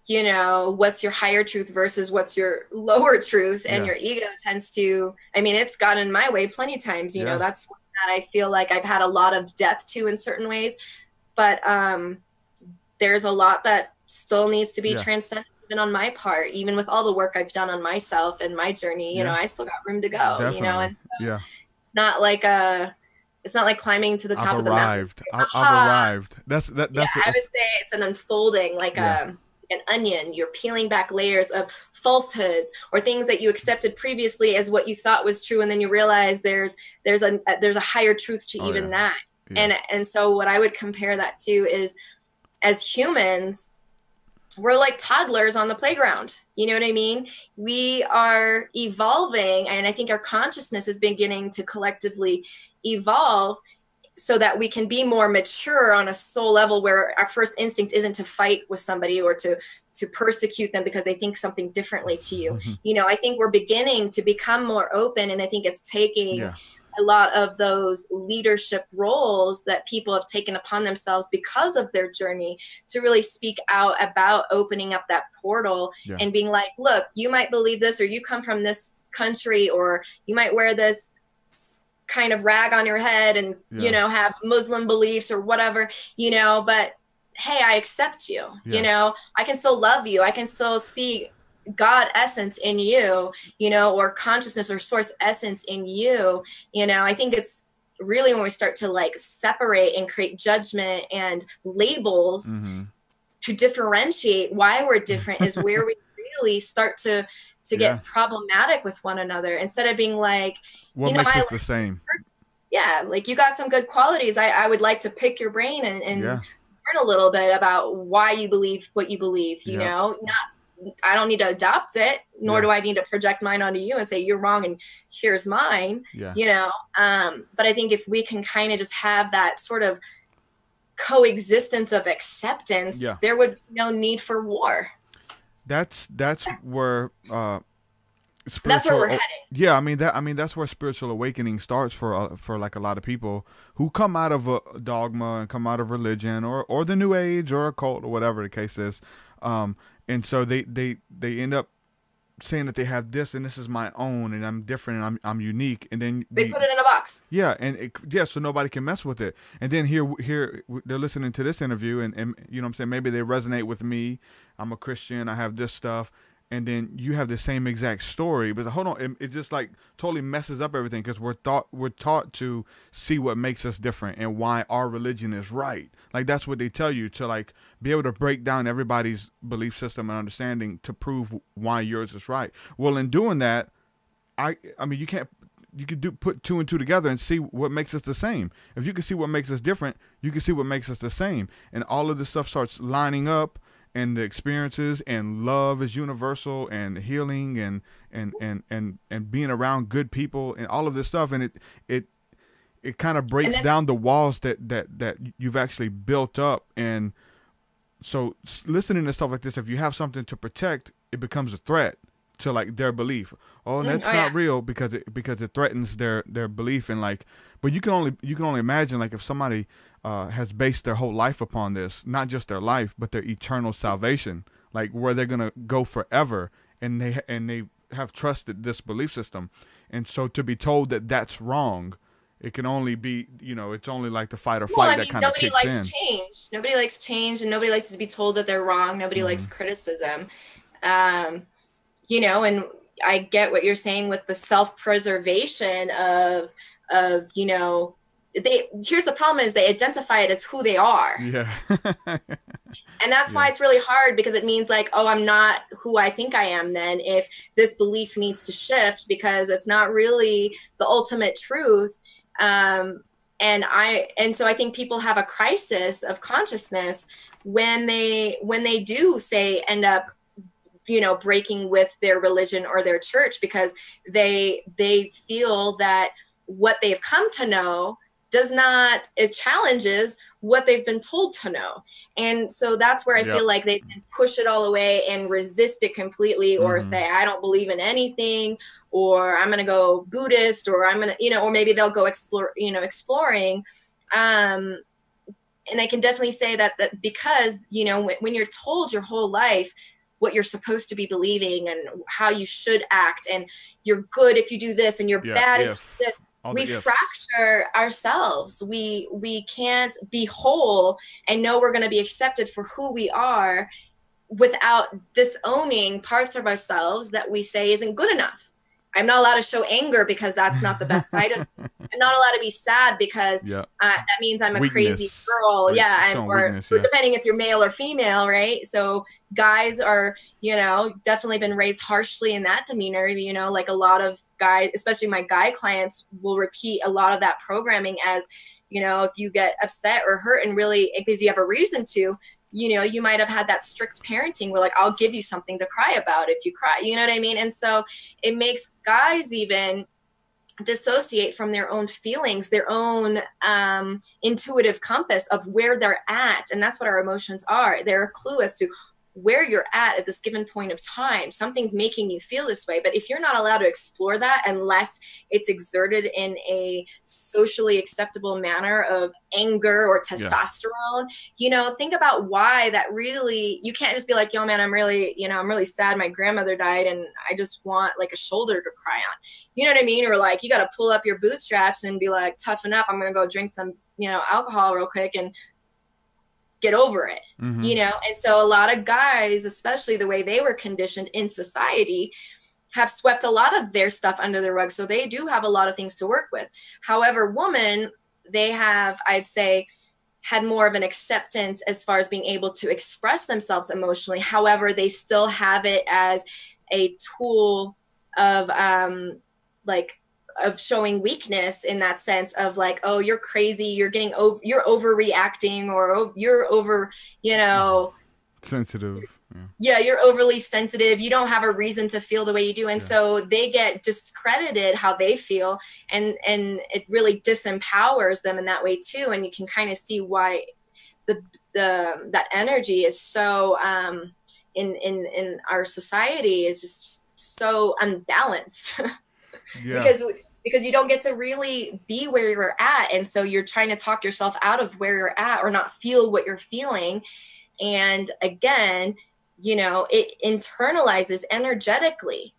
you know, what's your higher truth versus what's your lower truth, and your ego tends to, I mean, it's gotten in my way plenty of times, you know. That's one that I feel like I've had a lot of depth to in certain ways, but there's a lot that still needs to be transcended even on my part, even with all the work I've done on myself and my journey, you know, I still got room to go. Definitely. You know, and so not like it's not like climbing to the top of the mountain. I've arrived. I would say it's an unfolding, like an onion. You're peeling back layers of falsehoods or things that you accepted previously as what you thought was true, and then you realize there's a higher truth to even that. And so what I would compare that to is, as humans, we're like toddlers on the playground. You know what I mean? We are evolving, and I think our consciousness is beginning to collectively evolve so that we can be more mature on a soul level, where our first instinct isn't to fight with somebody or to persecute them because they think something differently to you. You know, I think we're beginning to become more open, and I think it's taking a lot of those leadership roles that people have taken upon themselves because of their journey to really speak out about opening up that portal and being like, look, you might believe this, or you come from this country, or you might wear this kind of rag on your head and, you know, have Muslim beliefs or whatever, you know, but hey, I accept you, you know, I can still love you. I can still see God essence in you, you know, or consciousness or source essence in you. You know, I think it's really when we start to like separate and create judgment and labels to differentiate why we're different is where we really start to get problematic with one another, instead of being like, what makes us the same? Yeah, like, you got some good qualities. I would like to pick your brain and learn a little bit about why you believe what you believe, you know, I don't need to adopt it, nor do I need to project mine onto you and say you're wrong and here's mine, you know. But I think if we can kind of just have that sort of coexistence of acceptance, there would be no need for war. That's where that's where we're heading. Yeah, I mean that's where spiritual awakening starts for like a lot of people who come out of a dogma and come out of religion or the New Age or a cult or whatever the case is. And so they end up saying that they have this and this is my own and I'm different and I'm unique, and then they put it in a box. Yeah, and so nobody can mess with it. And then here they're listening to this interview and you know what I'm saying, maybe they resonate with me. I'm a Christian. I have this stuff. And then you have the same exact story, but hold on, it just like totally messes up everything, because we're taught to see what makes us different and why our religion is right. Like, that's what they tell you, to like be able to break down everybody's belief system and understanding to prove why yours is right. Well, in doing that, I mean, you could put two and two together and see what makes us the same. If you can see what makes us different, you can see what makes us the same, and all of this stuff starts lining up. And the experiences, and love is universal, and healing, and being around good people, and all of this stuff, and it kind of breaks down the walls that you've actually built up, and so listening to stuff like this, if you have something to protect, it becomes a threat to like their belief. Oh, that's not real because it threatens their belief in like. But you can only imagine like if somebody has based their whole life upon this, not just their life, but their eternal salvation, like where they're gonna go forever, and they have trusted this belief system, and so to be told that that's wrong, it can only be, it's only like the fight or flight that kind of kicks in. Nobody likes change. Nobody likes change, and nobody likes to be told that they're wrong. Nobody likes criticism. And I get what you're saying with the self-preservation of here's the problem is they identify it as who they are. Yeah. And that's why it's really hard, because it means like, oh, I'm not who I think I am then, if this belief needs to shift, because it's not really the ultimate truth. And so I think people have a crisis of consciousness when they do say end up breaking with their religion or their church, because they feel that what they've come to know it challenges what they've been told to know. And so that's where I feel like they can push it all away and resist it completely, or say, I don't believe in anything, or I'm going to go Buddhist, or I'm going to, or maybe they'll go exploring. And I can definitely say that because, when you're told your whole life what you're supposed to be believing and how you should act, and you're good if you do this and you're bad if you do this, we fracture ourselves. We can't be whole and know we're going to be accepted for who we are without disowning parts of ourselves that we say isn't good enough. I'm not allowed to show anger because that's not the best side of me. I'm not allowed to be sad because that means I'm a crazy girl. Depending if you're male or female, right? So guys are, definitely been raised harshly in that demeanor. Like a lot of guys, especially my guy clients, will repeat a lot of that programming as, if you get upset or hurt and really because you have a reason to, you might have had that strict parenting where like, I'll give you something to cry about if you cry, you know what I mean? And so it makes guys even dissociate from their own feelings, their own intuitive compass of where they're at. And that's what our emotions are. They're a clue as to where you're at this given point of time. Something's making you feel this way. But if you're not allowed to explore that unless it's exerted in a socially acceptable manner of anger or testosterone, think about why that really, you can't just be like, yo, man, I'm really sad. My grandmother died and I just want like a shoulder to cry on. You know what I mean? Or like, you got to pull up your bootstraps and be like, toughen up. I'm going to go drink some, alcohol real quick and get over it, And so a lot of guys, especially the way they were conditioned in society, have swept a lot of their stuff under the rug. So they do have a lot of things to work with. However, women, they have, I'd say, had more of an acceptance as far as being able to express themselves emotionally. However, they still have it as a tool of of showing weakness, in that sense of like, oh, you're crazy, you're you're overreacting, or you're over, sensitive. You're overly sensitive. You don't have a reason to feel the way you do. And so they get discredited how they feel, and it really disempowers them in that way too. And you can kind of see why that energy is so in our society is just so unbalanced. Because you don't get to really be where you're at. And so you're trying to talk yourself out of where you're at or not feel what you're feeling. And again, it internalizes energetically.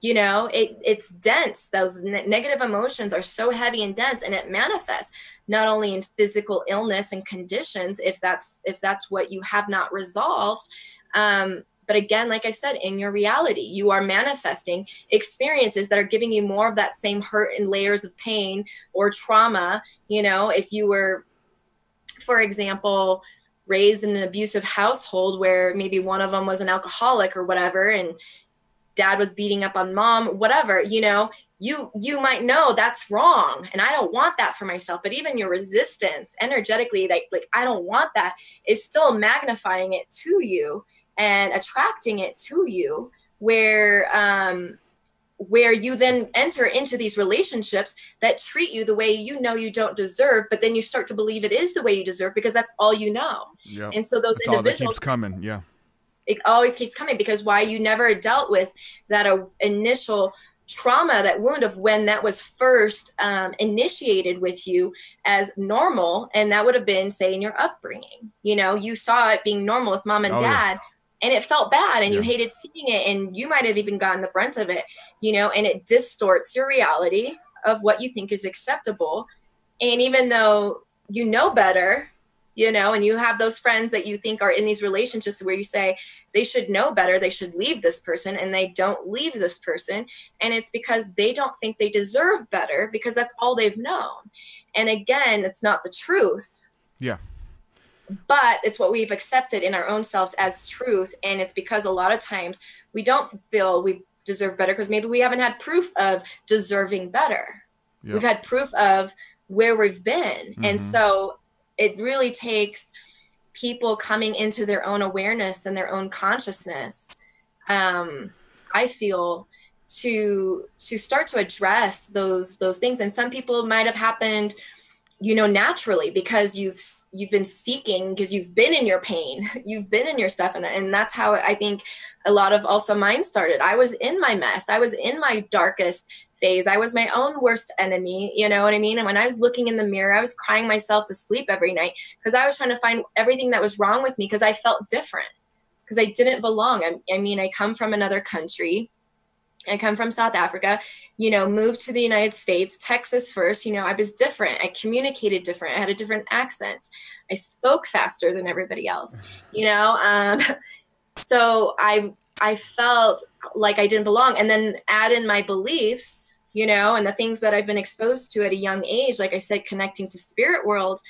It's dense. Those negative emotions are so heavy and dense, and it manifests not only in physical illness and conditions, if that's what you have not resolved, but again, like I said, in your reality, you are manifesting experiences that are giving you more of that same hurt and layers of pain or trauma. If you were, for example, raised in an abusive household where maybe one of them was an alcoholic or whatever, and dad was beating up on mom, whatever, you might know that's wrong. And I don't want that for myself. But even your resistance energetically, like I don't want that, is still magnifying it to you and attracting it to you, where where you then enter into these relationships that treat you the way you know you don't deserve, but then you start to believe it is the way you deserve because that's all you know. Yeah. And so those That's individuals, all that keeps coming. Yeah. it always keeps coming because why you never dealt with that initial trauma, that wound of when that was first initiated with you as normal. And that would have been, say, in your upbringing. You know, you saw it being normal with mom and dad. And it felt bad and you hated seeing it, and you might have even gotten the brunt of it, you know, and it distorts your reality of what you think is acceptable. And even though you know better, you know, and you have those friends that you think are in these relationships where you say they should know better, they should leave this person, and they don't leave this person. And it's because they don't think they deserve better because that's all they've known. And again, it's not the truth. Yeah. But it's what we've accepted in our own selves as truth. And it's because a lot of times we don't feel we deserve better because maybe we haven't had proof of deserving better. Yep. We've had proof of where we've been. Mm-hmm. And so it really takes people coming into their own awareness and their own consciousness, I feel, to start to address those things. And some people might have happened, you know, naturally because you've been seeking, because you've been in your pain, you've been in your stuff. And that's how I think a lot of also mine started. I was in my mess. I was in my darkest phase. I was my own worst enemy. You know what I mean? And when I was looking in the mirror, I was crying myself to sleep every night because I was trying to find everything that was wrong with me because I felt different, because I didn't belong. I mean, I come from another country. I come from South Africa, you know, moved to the United States, Texas first. You know, I was different. I communicated different. I had a different accent. I spoke faster than everybody else, you know. So I felt like I didn't belong. And then add in my beliefs, you know, and the things that I've been exposed to at a young age, like I said, connecting to spirit world,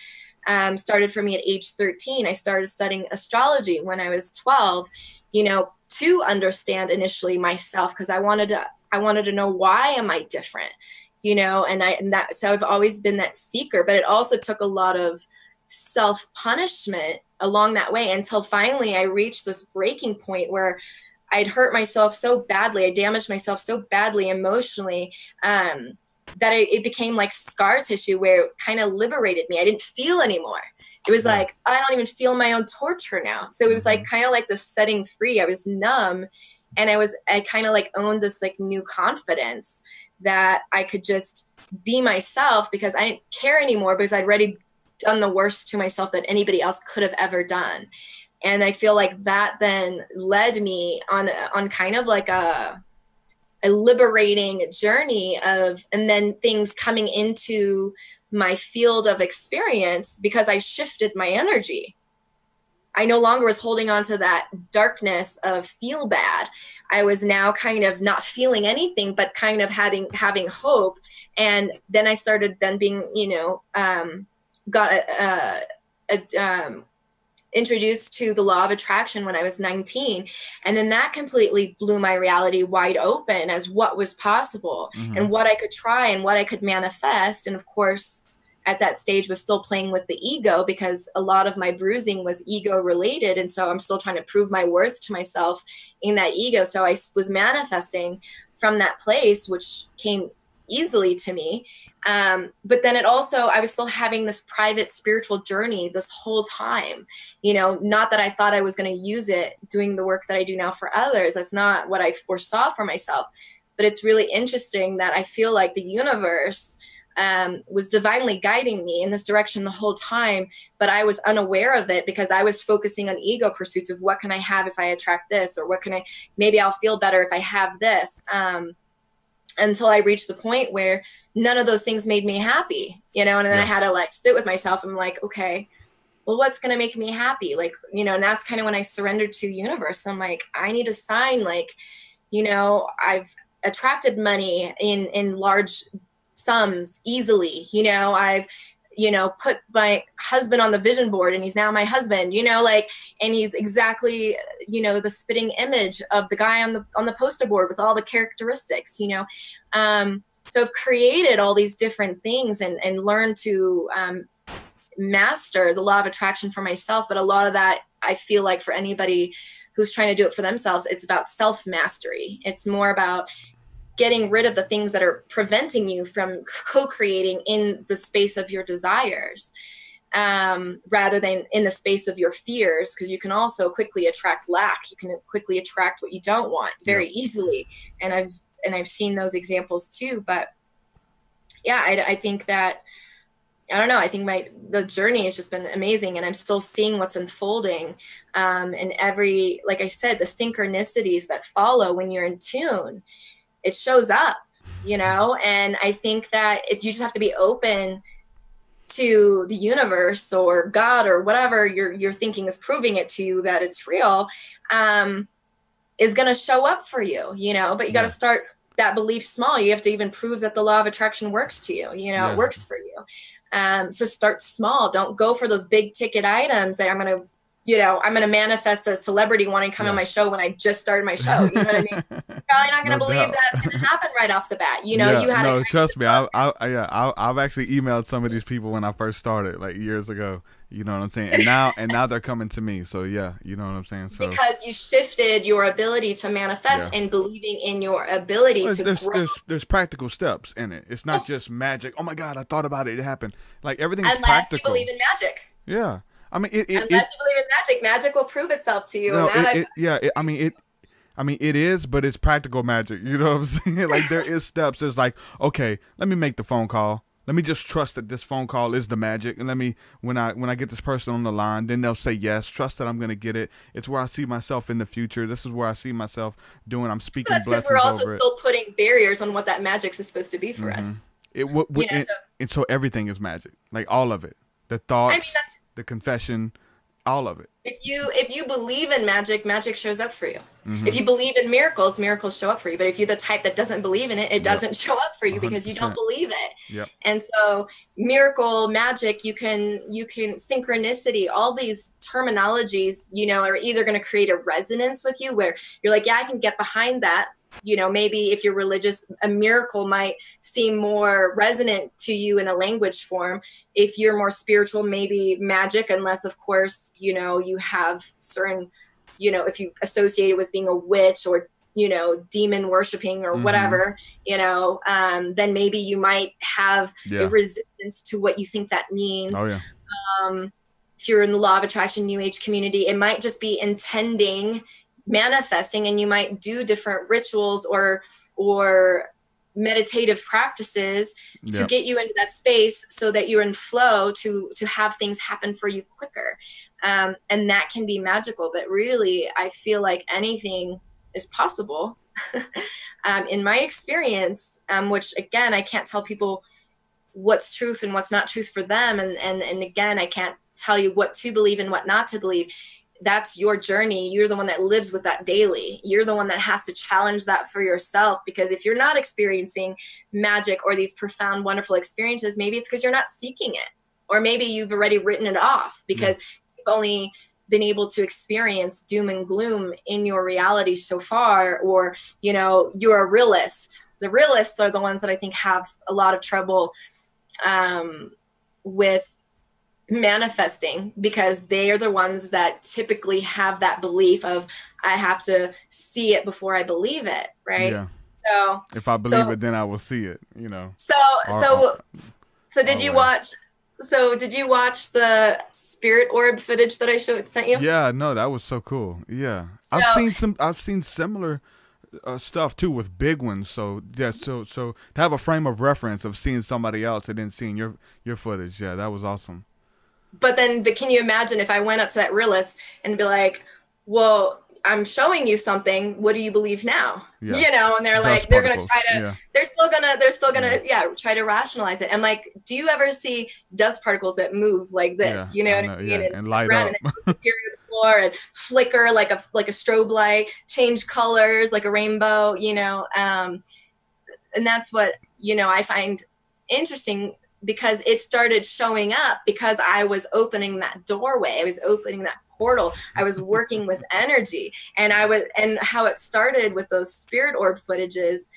started for me at age 13. I started studying astrology when I was 12, you know, to understand initially myself, because I wanted to know, why am I different, you know, so I've always been that seeker, but it also took a lot of self-punishment along that way until finally I reached this breaking point where I'd hurt myself so badly, I damaged myself so badly emotionally, that it became like scar tissue where it kind of liberated me. I didn't feel anymore. It was like, I don't even feel my own torture now. So it was like kind of like the setting free. I was numb, and I kind of like owned this like new confidence that I could just be myself because I didn't care anymore, because I'd already done the worst to myself that anybody else could have ever done. And I feel like that then led me on kind of like a liberating journey and then things coming into my field of experience because I shifted my energy. I no longer was holding on to that darkness of feel bad. I was now kind of not feeling anything, but kind of having hope. And then I started then being, you know, got introduced to the law of attraction when I was 19. And then that completely blew my reality wide open as what was possible and what I could try and what I could manifest. And of course, at that stage was still playing with the ego because a lot of my bruising was ego related. And so I'm still trying to prove my worth to myself in that ego. So I was manifesting from that place, which came easily to me. But then I was still having this private spiritual journey this whole time, you know, not that I thought I was going to use it doing the work that I do now for others. That's not what I foresaw for myself. But it's really interesting that I feel like the universe was divinely guiding me in this direction the whole time, but I was unaware of it because I was focusing on ego pursuits of what can I have if I attract this, or maybe I'll feel better if I have this. Until I reached the point where none of those things made me happy, you know, and then I had to like sit with myself and like, okay, well, what's going to make me happy? Like, you know, and that's kind of when I surrendered to the universe. I'm like, I need a sign, like, you know, I've attracted money in large sums easily, you know, I've, you know, put my husband on the vision board and he's now my husband, you know, like, and he's exactly, you know, the spitting image of the guy on the poster board with all the characteristics, you know. So I've created all these different things and learned to master the law of attraction for myself. But a lot of that, I feel like for anybody who's trying to do it for themselves, it's about self-mastery. It's more about getting rid of the things that are preventing you from co-creating in the space of your desires, rather than in the space of your fears, because you can also quickly attract lack. You can quickly attract what you don't want very easily. And I've seen those examples too. But yeah, I think that, I don't know, I think the journey has just been amazing, and I'm still seeing what's unfolding. And like I said, the synchronicities that follow when you're in tune, it shows up, and I think that you just have to be open to the universe or God or whatever you're thinking is proving it to you that it's real, is going to show up for you, but you got to start that belief small. You have to even prove that the law of attraction works to you, it works for you. So start small. Don't go for those big ticket items that I'm going to manifest a celebrity wanting to come on my show when I just started my show. You know what I mean? Probably not going to believe that's going to happen right off the bat. You had to trust me. I've actually emailed some of these people when I first started, like years ago. You know what I'm saying? And now they're coming to me. So yeah, you know what I'm saying? So because you shifted your ability to manifest and believing in your ability to grow. There's practical steps in it. It's not just magic. Oh my God, I thought about it. It happened. Like everything's practical. Unless you believe in magic. Yeah. I mean, unless you believe in magic will prove itself to you. It is, but it's practical magic. You know what I'm saying? Like there is steps. There's like, okay, let me make the phone call. Let me just trust that this phone call is the magic, and when I get this person on the line, then they'll say yes. Trust that I'm going to get it. It's where I see myself in the future. This is where I see myself doing. I'm speaking blessings over it. That's because we're also still putting barriers on what that magic is supposed to be for us. And so everything is magic, like all of it. The thoughts, the confession, all of it. If you believe in magic, magic shows up for you. If you believe in miracles, miracles show up for you. But if you're the type that doesn't believe in it, it doesn't show up for you 100%. Because you don't believe it. Yep. And so miracle, magic, you can synchronicity, all these terminologies, are either going to create a resonance with you where you're like, yeah, I can get behind that. Maybe if you're religious, a miracle might seem more resonant to you in a language form. If you're more spiritual, maybe magic, unless of course, you have certain, if you associate it with being a witch or, demon worshiping or whatever, then maybe you might have a resistance to what you think that means. Oh, yeah. If you're in the law of attraction, New Age community, it might just be manifesting, and you might do different rituals or meditative practices to get you into that space so that you're in flow to have things happen for you quicker. And that can be magical, but really I feel like anything is possible. In my experience, which again, I can't tell people what's truth and what's not truth for them. And again, I can't tell you what to believe and what not to believe. That's your journey. You're the one that lives with that daily. You're the one that has to challenge that for yourself, because if you're not experiencing magic or these profound, wonderful experiences, maybe it's because you're not seeking it, or maybe you've already written it off because you've only been able to experience doom and gloom in your reality so far, or, you're a realist. The realists are the ones that I think have a lot of trouble with manifesting, because they are the ones that typically have that belief of, I have to see it before I believe it, right? Yeah. So if I believe it, then I will see it, So did you watch the spirit orb footage that I sent you? Yeah, no, that was so cool. Yeah. So, I've seen similar stuff too with big ones. So yeah, so to have a frame of reference of seeing somebody else and then seeing your footage, yeah, that was awesome. But can you imagine if I went up to that realist and be like, well, I'm showing you something. What do you believe now? Yeah. And they're like, they're going to try to, they're still going to try to rationalize it. I'm like, do you ever see dust particles that move like this? Yeah, you know what I mean? And light up. And appear on the floor and flicker like a strobe light, change colors like a rainbow, and that's what, I find interesting, because it started showing up because I was opening that doorway. I was opening that portal. I was working with energy, and how it started with those spirit orb footages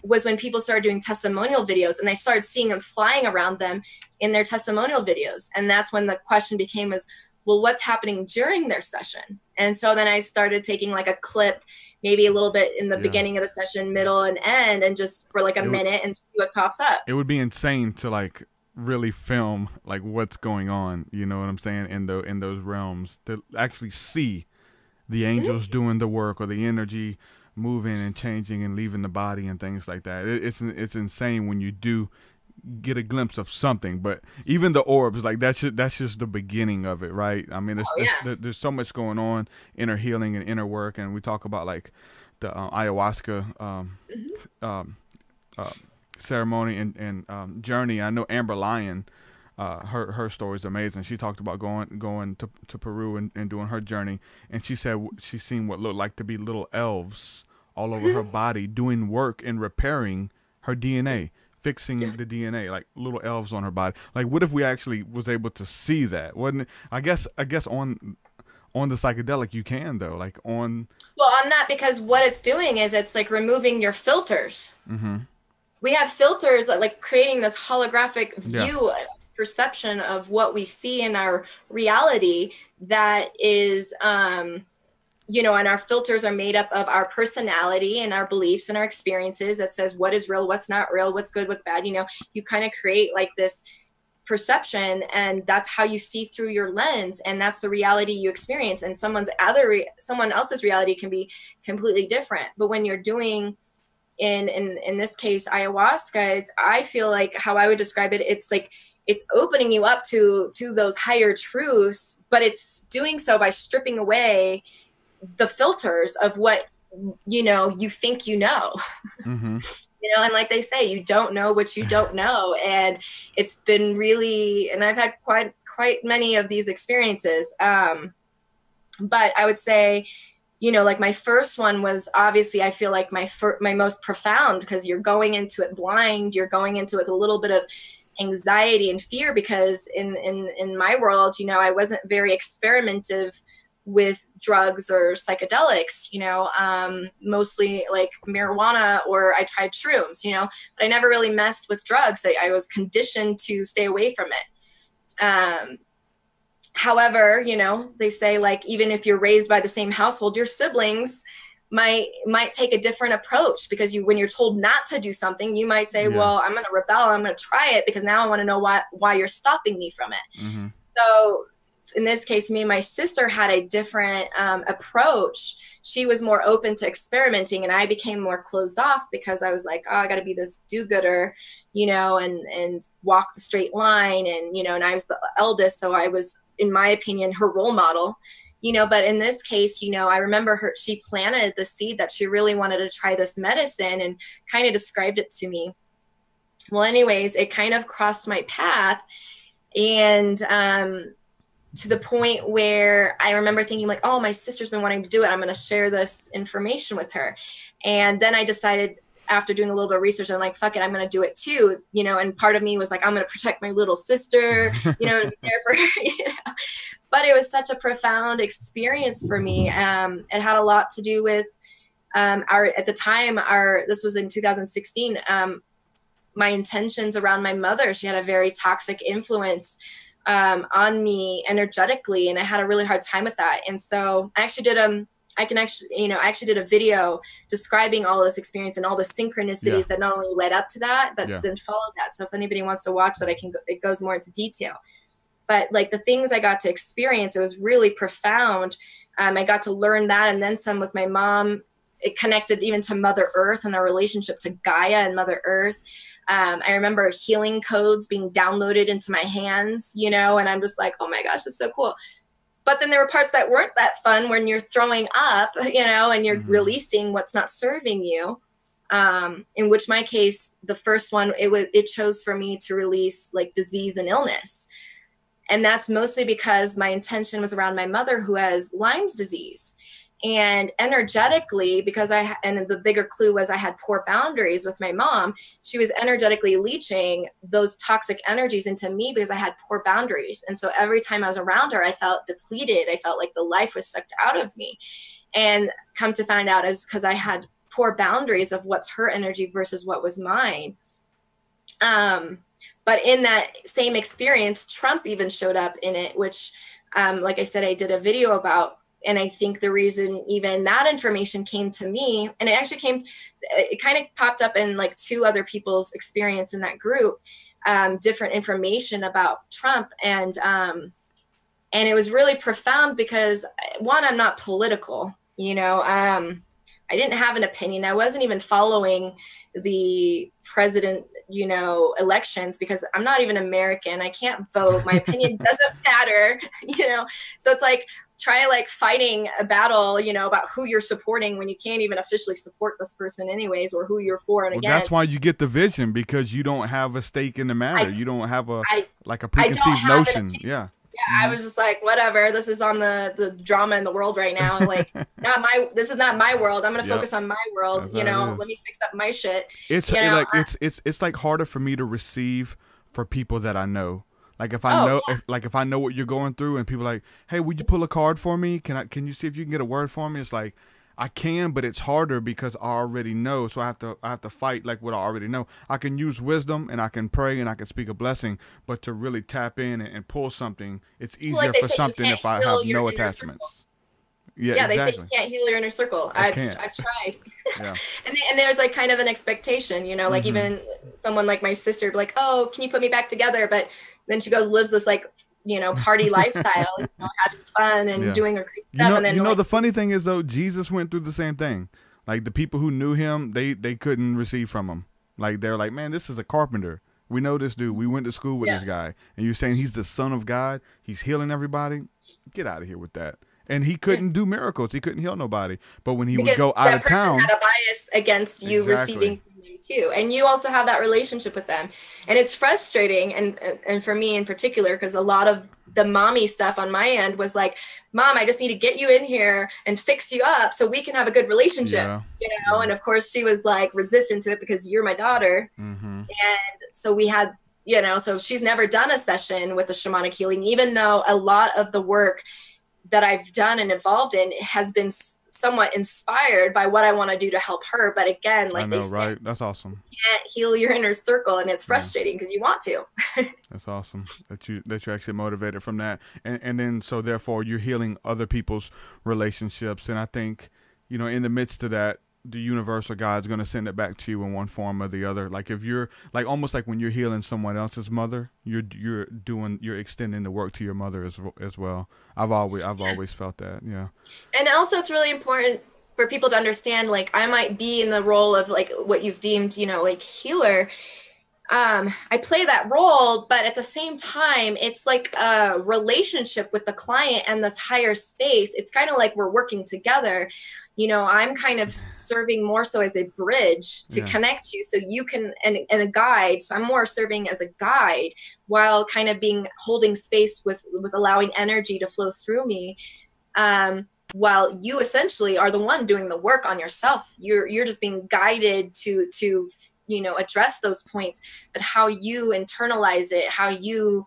was when people started doing testimonial videos, and I started seeing them flying around them in their testimonial videos. And that's when the question became well, what's happening during their session? And so then I started taking like a clip, maybe a little bit in the beginning of the session, middle and end, and just for like a minute and see what pops up. It would be insane to like really film like what's going on, you know what I'm saying, in those realms, to actually see the angels doing the work, or the energy moving and changing and leaving the body and things like that. It's insane when you do get a glimpse of something. But even the orbs, like that's just the beginning of it, right? I mean, there's so much going on, inner healing and inner work, and we talk about like the ayahuasca ceremony and journey. I know Amber Lyon, her story is amazing. She talked about going to Peru and doing her journey, and she said she's seen what looked like to be little elves all over her body doing work and repairing her DNA, fixing the DNA, like little elves on her body. Like, what if we actually was able to see that? Wouldn't it? I guess on the psychedelic you can, though, like on that, because what it's doing is it's like removing your filters. We have filters that like creating this holographic view, perception of what we see in our reality that is, you know, and our filters are made up of our personality and our beliefs and our experiences that says what is real, what's not real, what's good, what's bad. You know, you kind of create like this perception, and that's how you see through your lens, and that's the reality you experience. And someone else's reality can be completely different. But when you're doing in this case ayahuasca, I feel like how I would describe it, it's like it's opening you up to those higher truths, but it's doing so by stripping away the filters of what, you know, you think you know. You know, and like they say, you don't know what you don't know. And it's been really, and I've had quite many of these experiences. But I would say, you know, like my first one was obviously, I feel like my most profound, because you're going into it blind, you're going into it with a little bit of anxiety and fear, because in my world, you know, I wasn't very experimentative with drugs or psychedelics, you know, mostly like marijuana, or I tried shrooms, you know, but I never really messed with drugs. I was conditioned to stay away from it. However, you know, they say like, even if you're raised by the same household, your siblings might take a different approach, because when you're told not to do something, you might say, well, I'm going to rebel. I'm going to try it because now I want to know why you're stopping me from it. So in this case, me and my sister had a different approach. She was more open to experimenting, and I became more closed off, because I was like, oh, I got to be this do-gooder, you know, and walk the straight line. And, you know, and I was the eldest, so I was, in my opinion, her role model, you know. But in this case, you know, I remember she planted the seed that she really wanted to try this medicine, and kind of described it to me. Well, anyways, it kind of crossed my path, and to the point where I remember thinking like, oh, my sister's been wanting to do it. I'm going to share this information with her. And then I decided, after doing a little bit of research, I'm like, fuck it, I'm going to do it too. You know, and part of me was like, I'm going to protect my little sister, you know, and care for her, you know. But it was such a profound experience for me. It had a lot to do with at the time, this was in 2016, my intentions around my mother. She had a very toxic influence on me energetically, and I had a really hard time with that. And so I actually did did a video describing all this experience and all the synchronicities that not only led up to that, but then followed that. So if anybody wants to watch that, it goes more into detail. But like the things I got to experience, it was really profound. I got to learn that, and then some with my mom. It connected even to Mother Earth and our relationship to Gaia and Mother Earth. I remember healing codes being downloaded into my hands, you know, and I'm just like, oh my gosh, that's so cool. But then there were parts that weren't that fun, when you're throwing up, you know, and you're releasing what's not serving you. In which my case, the first one, it chose for me to release like disease and illness. And that's mostly because my intention was around my mother, who has Lyme's disease. And energetically, and the bigger clue was I had poor boundaries with my mom. She was energetically leaching those toxic energies into me because I had poor boundaries. And so every time I was around her, I felt depleted. I felt like the life was sucked out of me. And come to find out, it was because I had poor boundaries of what's her energy versus what was mine. But in that same experience, Trump even showed up in it, which like I said, I did a video about. And I think the reason even that information came to me, and it kind of popped up in like 2 other people's experience in that group, different information about Trump. And it was really profound because, one, I'm not political, I didn't have an opinion. I wasn't even following the president, elections, because I'm not even American. I can't vote. My opinion doesn't matter, So it's like, try like fighting a battle, about who you're supporting when you can't even officially support this person anyways, or who you're for and against. That's why you get the vision, because you don't have a stake in the matter. You don't have a preconceived notion. Yeah. Yeah, I was just like, whatever. This is on the drama in the world right now. And like, this is not my world. I'm gonna focus on my world. Let me fix up my shit. It's like harder for me to receive for people that I know. Like if I if I know what you're going through, and people are like, hey, would you pull a card for me? Can you see if you can get a word for me? It's like, I can, but it's harder because I already know. So I have to fight like what I already know. I can use wisdom and I can pray and I can speak a blessing, but to really tap in and pull something, it's easier for something if I have no attachments. Yeah, exactly. They say you can't heal your inner circle. I've tried. Yeah. and there's like kind of an expectation, like even someone like my sister, like, oh, can you put me back together? But then she lives this like, party lifestyle, having fun and doing her crazy stuff. And then the funny thing is though, Jesus went through the same thing. Like the people who knew him, they couldn't receive from him. Like they're like, man, this is a carpenter. We know this dude. We went to school with this guy. And you're saying he's the son of God. He's healing everybody. Get out of here with that. And he couldn't do miracles. He couldn't heal nobody. But when he would go out of town, that person had a bias against you receiving from them too, and you also have that relationship with them, and it's frustrating. And for me in particular, because a lot of the mommy stuff on my end was like, Mom, I just need to get you in here and fix you up so we can have a good relationship, And of course, she was like resistant to it because you're my daughter, and so we had. So she's never done a session with a shamanic healing, even though a lot of the work that I've done and involved in has been somewhat inspired by what I want to do to help her. But again, like they say, right? That's awesome. You can't heal your inner circle, and it's frustrating because you want to. That's awesome that you're actually motivated from that, and then so therefore you're healing other people's relationships. And I think in the midst of that, the universe or God's going to send it back to you in one form or the other. Like if you're like almost like when you're healing someone else's mother, you're extending the work to your mother as well. I've always felt that. Yeah. And also it's really important for people to understand, like I might be in the role of like what you've deemed, like healer. I play that role, but at the same time, it's like a relationship with the client and this higher space. It's kind of like we're working together. I'm kind of serving more so as a bridge to connect you so you can, and a guide. So I'm more serving as a guide while kind of holding space with allowing energy to flow through me. While you essentially are the one doing the work on yourself. You're just being guided to address those points, but how you internalize it, how you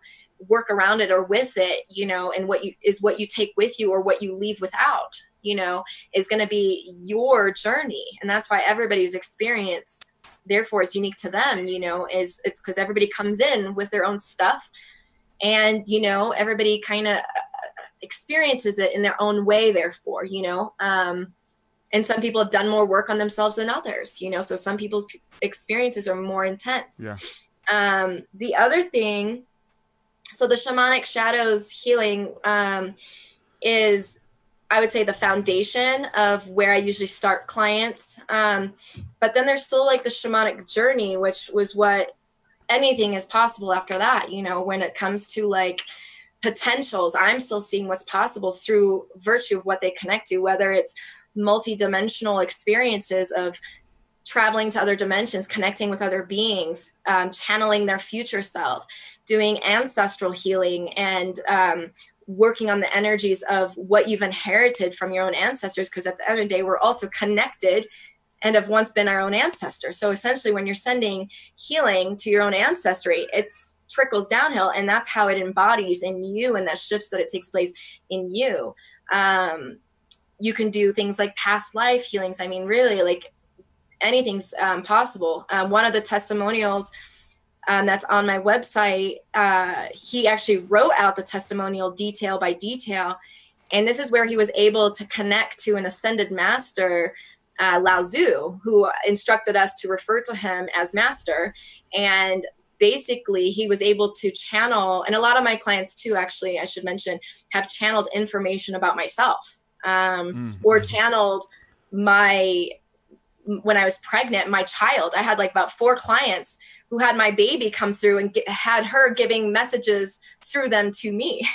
work around it or with it, and what you take with you or what you leave without, is going to be your journey. And that's why everybody's experience, therefore, is unique to them, it's because everybody comes in with their own stuff, and, everybody kind of experiences it in their own way, therefore, and some people have done more work on themselves than others, so some people's experiences are more intense. Yeah. The other thing, so the shamanic shadows healing is, I would say, the foundation of where I usually start clients. But then there's still like the shamanic journey, which was what anything is possible after that, when it comes to like potentials, I'm still seeing what's possible through virtue of what they connect to, whether it's multi-dimensional experiences of traveling to other dimensions, connecting with other beings, channeling their future self, doing ancestral healing, and working on the energies of what you've inherited from your own ancestors, because at the end of the day, we're also connected and have once been our own ancestors. So essentially, when you're sending healing to your own ancestry, it trickles downhill, and that's how it embodies in you, and that shifts that it takes place in you. You can do things like past life healings. I mean, really, like anything's possible. One of the testimonials that's on my website, he actually wrote out the testimonial detail by detail. And this is where he was able to connect to an ascended master, Lao Tzu, who instructed us to refer to him as master. And basically he was able to channel, and a lot of my clients too, actually, I should mention, have channeled information about myself, or channeled when I was pregnant, my child. I had like about 4 clients who had my baby come through and had her giving messages through them to me.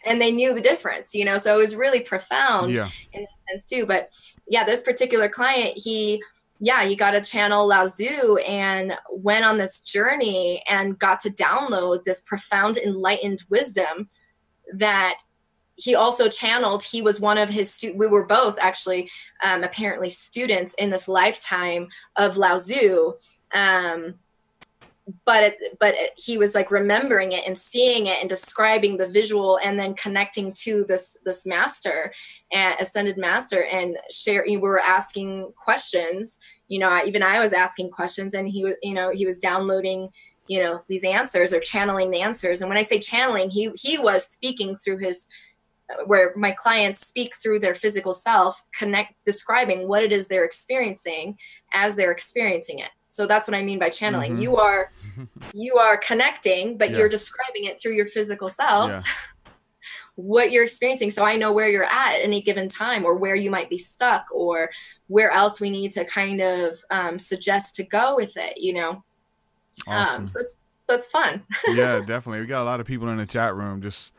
And they knew the difference, you know, so it was really profound in that sense too. But yeah, this particular client, he got to channel Lao Tzu and went on this journey and got to download this profound enlightened wisdom that he also channeled. He was one of his we were both actually apparently students in this lifetime of Lao Tzu. But he was like remembering it and seeing it and describing the visual, and then connecting to this master, ascended master, and we were asking questions. You know, even I was asking questions, and he was downloading, you know, these answers, or channeling the answers. And when I say channeling, he was speaking through where my clients speak through their physical self, describing what it is they're experiencing as they're experiencing it. So that's what I mean by channeling. Mm-hmm. You are connecting, but you're describing it through your physical self, what you're experiencing. So I know where you're at any given time, or where you might be stuck, or where else we need to kind of suggest to go with it, you know? Awesome. So it's fun. Yeah, definitely. We got a lot of people in the chat room just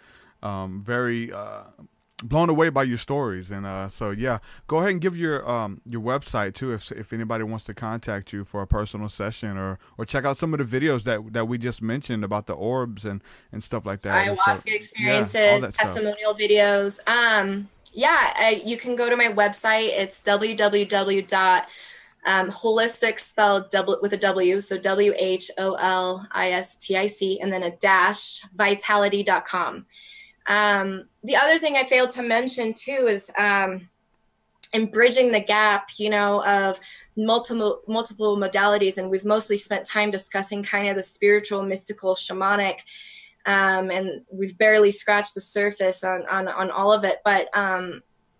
very blown away by your stories. And so go ahead and give your website too, if anybody wants to contact you for a personal session, or check out some of the videos that we just mentioned about the orbs and stuff like that. Ayahuasca experiences, testimonial videos. You can go to my website. It's www.holistic, spelled with a W, so WHOLISTIC, and then a dash vitality.com. The other thing I failed to mention too is in bridging the gap, you know, of multiple modalities, and we've mostly spent time discussing kind of the spiritual, mystical, shamanic, and we've barely scratched the surface on all of it. But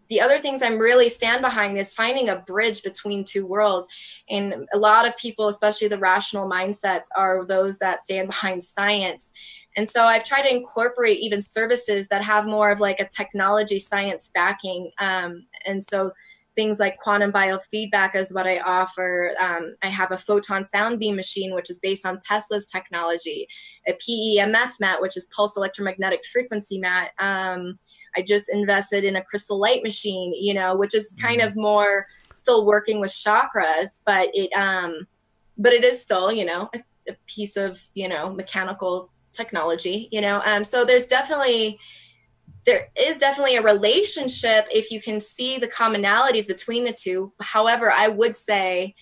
the other things I'm really stand behind is finding a bridge between two worlds. And a lot of people, especially the rational mindsets, are those that stand behind science. And so I've tried to incorporate even services that have more of like a technology science backing. And so things like quantum biofeedback is what I offer. I have a photon sound beam machine, which is based on Tesla's technology, a PEMF mat, which is pulsed electromagnetic frequency mat. I just invested in a crystal light machine, you know, which is kind of more still working with chakras, but it is still, you know, a piece of, you know, mechanical technology, you know. So there is definitely a relationship if you can see the commonalities between the two. However, I would say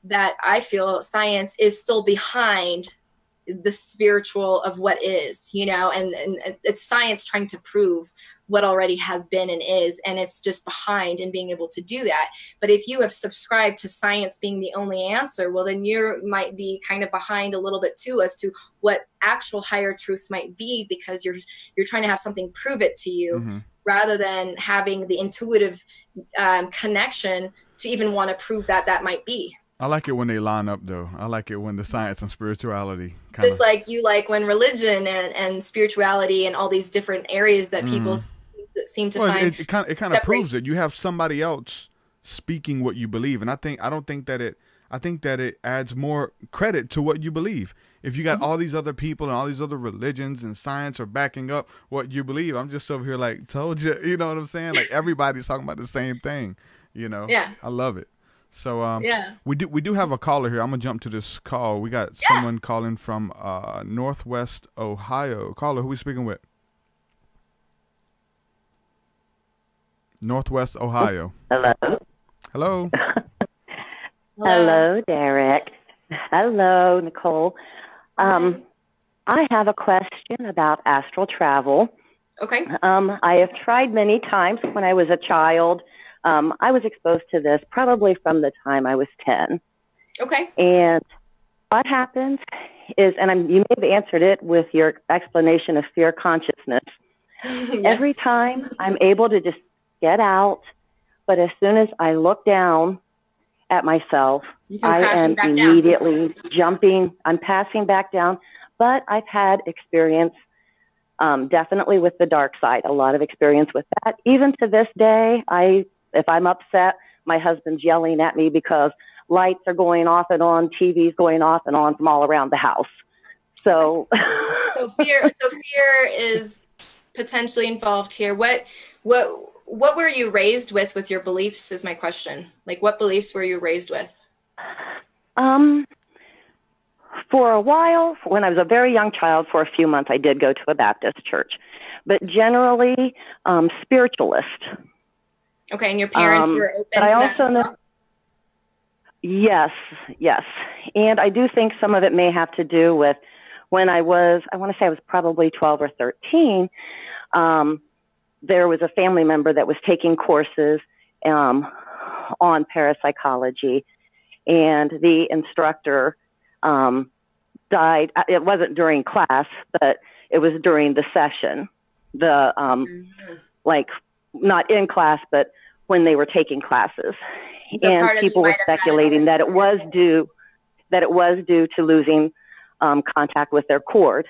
that I feel science is still behind the spiritual of what is, you know, and it's science trying to prove what already has been and is, and it's just behind in being able to do that. But if you have subscribed to science being the only answer, well, then you might be kind of behind a little bit too as to what actual higher truths might be, because you're trying to have something prove it to you, rather than having the intuitive connection to even want to prove that might be. I like it when they line up, though. I like it when the science and spirituality just like you like when religion and spirituality and all these different areas that people seem to find. It kind of proves it. You have somebody else speaking what you believe, and I think that it adds more credit to what you believe. If you got all these other people and all these other religions and science are backing up what you believe, I'm just over here like, told you, you know what I'm saying? Like everybody's talking about the same thing, you know? Yeah. I love it. So we do have a caller here. I'm gonna jump to this call. We got someone calling from Northwest Ohio. Caller, who we speaking with? Northwest Ohio. Hello. Hello. Hello, Derek. Hello, Nicolle. I have a question about astral travel. Okay. I have tried many times. When I was a child, I was exposed to this probably from the time I was 10. Okay. And what happens is, and you may have answered it with your explanation of fear consciousness. Yes. Every time I'm able to just get out, but as soon as I look down at myself, I am immediately jumping. I'm passing back down. But I've had experience, definitely with the dark side, a lot of experience with that. Even to this day, if I'm upset, my husband's yelling at me because lights are going off and on, TV's going off and on from all around the house. So, so fear is potentially involved here. What were you raised with your beliefs is my question. Like, what beliefs were you raised with? For a while, when I was a very young child, for a few months, I did go to a Baptist church, but generally, spiritualist. Okay, and your parents were open to that as well? Yes. And I do think some of it may have to do with when I want to say I was probably 12 or 13, there was a family member that was taking courses on parapsychology, and the instructor died. It wasn't during class, but it was during the session. Like not in class, but when they were taking classes. So and people were speculating that it was due to losing contact with their cord.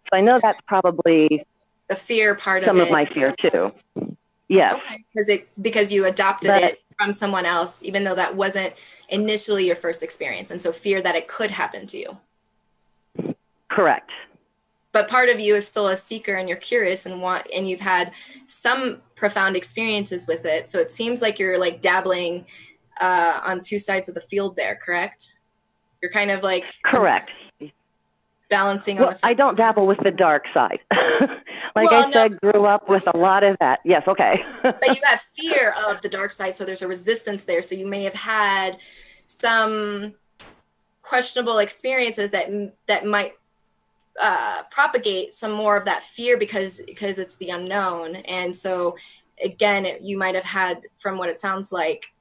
So I know that's probably the fear part of it. Some of my fear too. Yes. Okay. Because you adopted it from someone else, even though that wasn't initially your first experience, and so fear that it could happen to you. Correct. But part of you is still a seeker, and you're curious and you've had some profound experiences with it. So it seems like you're like dabbling on two sides of the field there, correct? You're kind of like correct. Balancing on I don't dabble with the dark side. I said, grew up with a lot of that. Yes, okay. But you have fear of the dark side, so there's a resistance there. So you may have had some questionable experiences that might propagate some more of that fear because it's the unknown. And so again, you might have had, from what it sounds like,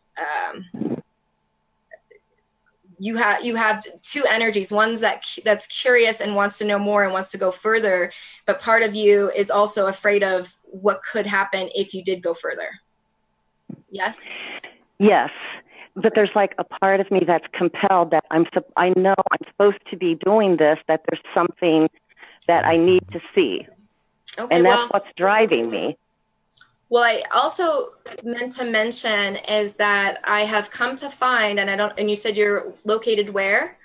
you have two energies. One's that's curious and wants to know more and wants to go further, but part of you is also afraid of what could happen if you did go further. Yes? Yes. But there's like a part of me that's compelled that I know I'm supposed to be doing this, that there's something that I need to see. Okay, and that's what's driving me. Well, I also meant to mention is that I have come to find, and you said you're located where?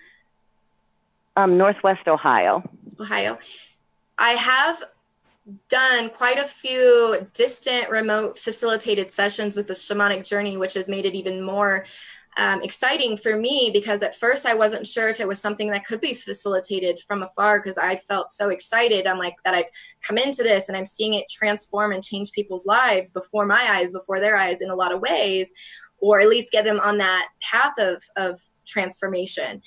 Northwest Ohio. Ohio. I have done quite a few distant, remote, facilitated sessions with the shamanic journey, which has made it even more exciting for me, because at first I wasn't sure if it was something that could be facilitated from afar, because I felt so excited. I'm like, that I've come into this and I'm seeing it transform and change people's lives before my eyes, before their eyes in a lot of ways, or at least get them on that path of transformation.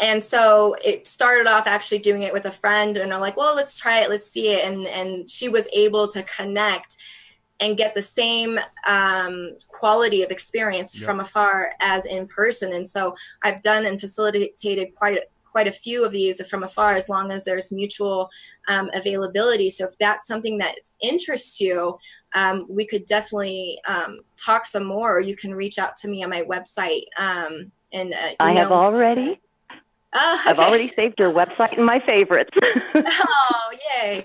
And so it started off actually doing it with a friend, and I'm like, well, let's try it. Let's see it. And she was able to connect and get the same quality of experience from afar as in person. And so I've done and facilitated quite a few of these from afar, as long as there's mutual availability. So if that's something that interests you, we could definitely talk some more, or you can reach out to me on my website. I have already. Oh, okay. I've already saved your website in my favorites. Oh, yay.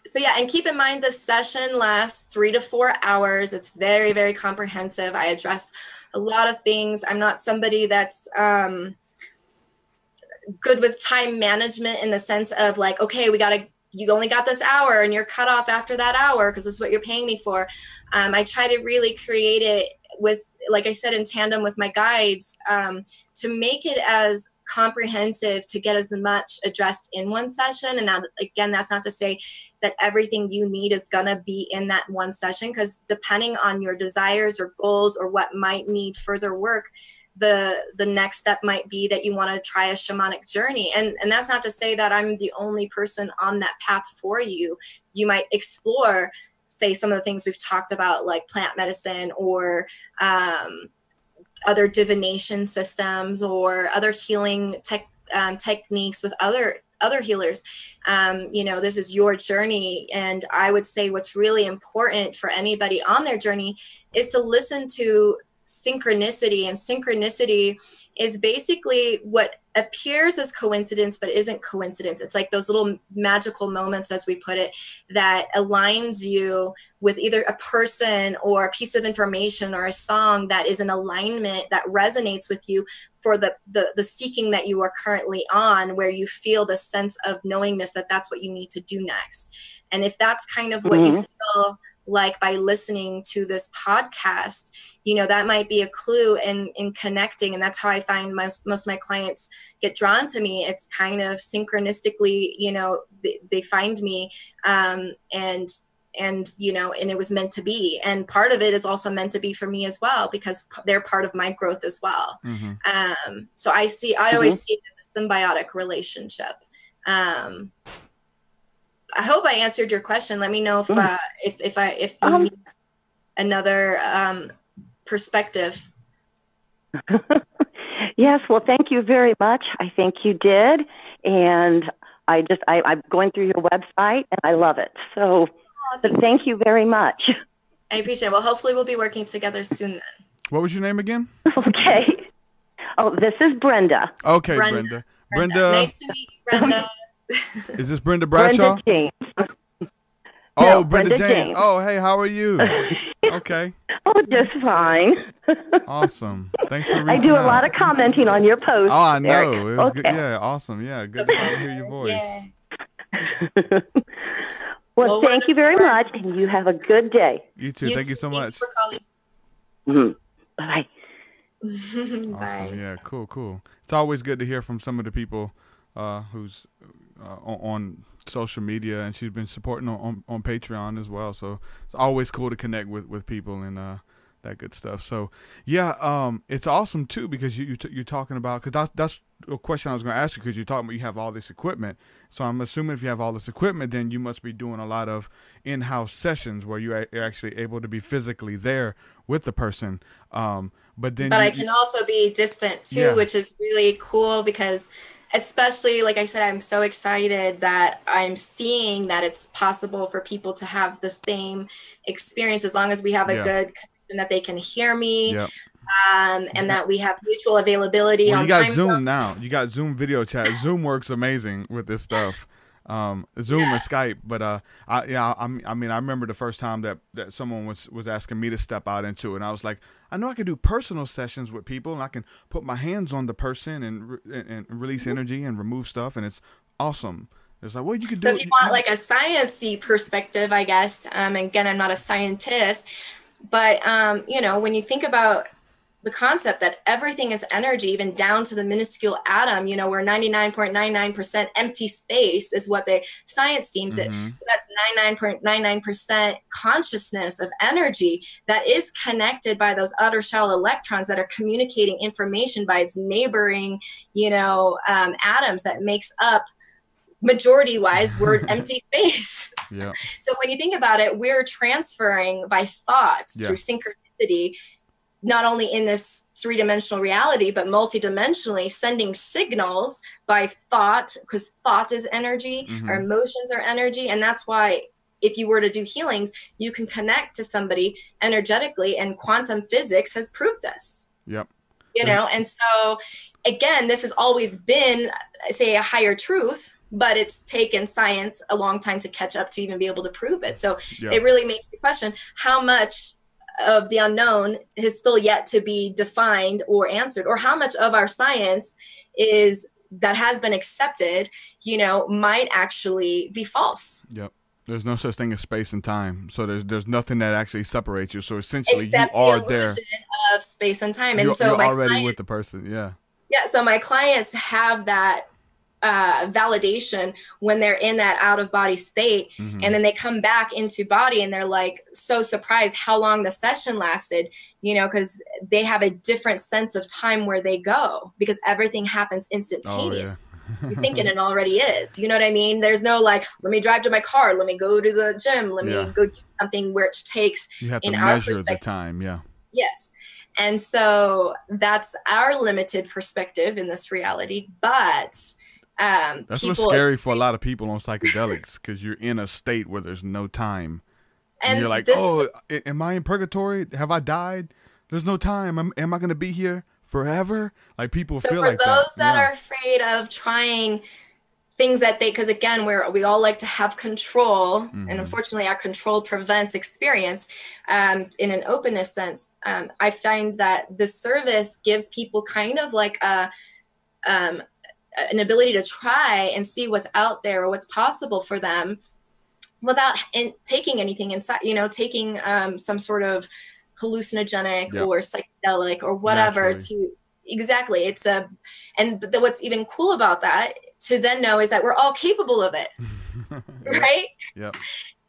So yeah, and keep in mind the session lasts 3 to 4 hours. It's very, very comprehensive. I address a lot of things. I'm not somebody that's good with time management, in the sense of like, okay, you only got this hour and you're cut off after that hour because this is what you're paying me for. I try to really create it with, like I said, in tandem with my guides, to make it as comprehensive, to get as much addressed in one session. And now, again, that's not to say that everything you need is going to be in that one session, because depending on your desires or goals or what might need further work, the next step might be that you want to try a shamanic journey. And that's not to say that I'm the only person on that path for you. You might explore, say, some of the things we've talked about, like plant medicine or other divination systems or other healing techniques with other healers. This is your journey. And I would say what's really important for anybody on their journey is to listen to synchronicity. And synchronicity is basically what appears as coincidence, but isn't coincidence. It's like those little magical moments, as we put it, that aligns you with either a person or a piece of information or a song that is in alignment, that resonates with you for the seeking that you are currently on, where you feel the sense of knowingness that that's what you need to do next. And if that's kind of what you feel like by listening to this podcast, that might be a clue in connecting. And that's how I find most of my clients get drawn to me. It's kind of synchronistically, they find me, and it was meant to be. And part of it is also meant to be for me as well, because they're part of my growth as well. So I always see it as a symbiotic relationship. I hope I answered your question. Let me know if you need another perspective. Yes, well, thank you very much. I think you did, and I'm going through your website, and I love it. So, thank you very much. I appreciate it. Well, hopefully we'll be working together soon then. What was your name again? Okay. Oh, this is Brenda. Okay, Brenda. Nice to meet you, Brenda. Is this Brenda Bradshaw? Brenda James. Oh, No, Brenda Brenda James. James. Oh, hey, how are you? Okay. Oh, just fine. Awesome. Thanks for reaching I do a out. lot of commenting on your posts. Oh, I know. Eric. It was Okay. good. Yeah, awesome. Yeah, good to hear your voice. Yeah. Well, thank you very much, and you have a good day. You too. Thank you so much. Thank you for calling. Bye. Awesome. Bye. Yeah, cool. It's always good to hear from some of the people who's on social media, and she's been supporting on Patreon as well. So it's always cool to connect with people and that good stuff. So yeah, it's awesome too, because you're talking about, because that's a question I was going to ask you, because you're talking about you have all this equipment. So I'm assuming if you have all this equipment, then you must be doing a lot of in-house sessions where you're actually able to be physically there with the person. But I can also be distant too, which is really cool, because especially, like I said, I'm so excited that I'm seeing that it's possible for people to have the same experience, as long as we have a good connection, that they can hear me. Yep. And that we have mutual availability. Well, on you got time Zoom zone. now. You got Zoom video chat. Zoom works amazing with this stuff. Zoom and Skype. But I remember the first time that someone was asking me to step out into it, and I was like, I know I can do personal sessions with people, and I can put my hands on the person and release energy and remove stuff, and it's awesome. It's like, well, you could do. So if you want like a sciencey perspective, I guess. Again, I'm not a scientist, but when you think about the concept that everything is energy, even down to the minuscule atom, we're 99.99% empty space is what the science deems it. That's 99.99% consciousness of energy that is connected by those outer shell electrons that are communicating information by its neighboring, atoms that makes up, majority-wise, we're empty space. Yeah. So when you think about it, we're transferring by thoughts through synchronicity, not only in this three-dimensional reality, but multidimensionally, sending signals by thought, because thought is energy, our emotions are energy. And that's why if you were to do healings, you can connect to somebody energetically, and quantum physics has proved this. Yep. And so again, this has always been, say, a higher truth, but it's taken science a long time to catch up to even be able to prove it. So it really makes me question how much of the unknown is still yet to be defined or answered, or how much of our science that has been accepted, might actually be false. Yep. There's no such thing as space and time. So there's nothing that actually separates you. So essentially except you are the there illusion of space and time. And you're so already with the person. Yeah. Yeah. So my clients have that validation when they're in that out of body state, and then they come back into body and they're like so surprised how long the session lasted, because they have a different sense of time where they go, because everything happens instantaneously. You're thinking it already is, you know what I mean? There's no like, let me drive to my car, let me go to the gym, let me go do something, which takes, you have to in measure the time. Yeah. Yes. And so that's our limited perspective in this reality. But that's what's scary for a lot of people on psychedelics, because you're in a state where there's no time. And you're like, am I in purgatory? Have I died? There's no time. Am I going to be here forever? Like, people feel like that. So for those that are afraid of trying things that because again, we all like to have control, and unfortunately our control prevents experience. In an openness sense, I find that the service gives people kind of like an ability to try and see what's out there or what's possible for them without taking anything inside, taking some sort of hallucinogenic or psychedelic or whatever. Exactly. What's even cool about that to then know is that we're all capable of it. Right? Yep.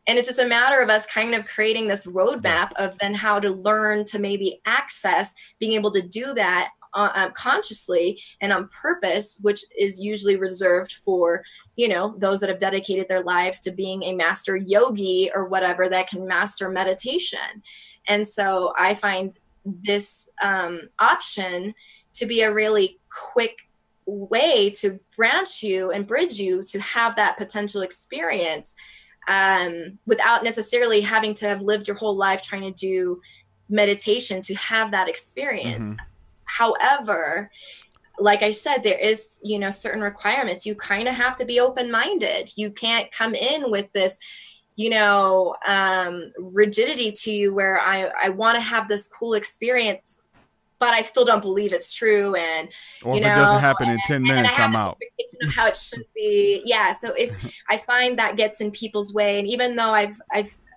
And it's just a matter of us kind of creating this roadmap of then how to learn to maybe access being able to do that consciously and on purpose, which is usually reserved for, those that have dedicated their lives to being a master yogi or whatever that can master meditation. And so I find this option to be a really quick way to branch you and bridge you to have that potential experience without necessarily having to have lived your whole life trying to do meditation to have that experience. However, like I said, there is, certain requirements. You kind of have to be open-minded. You can't come in with this, rigidity to you where I want to have this cool experience, but I still don't believe it's true. And, or if it doesn't happen in 10 minutes, I'm out. Of how it should be. Yeah. So if I find that gets in people's way, and even though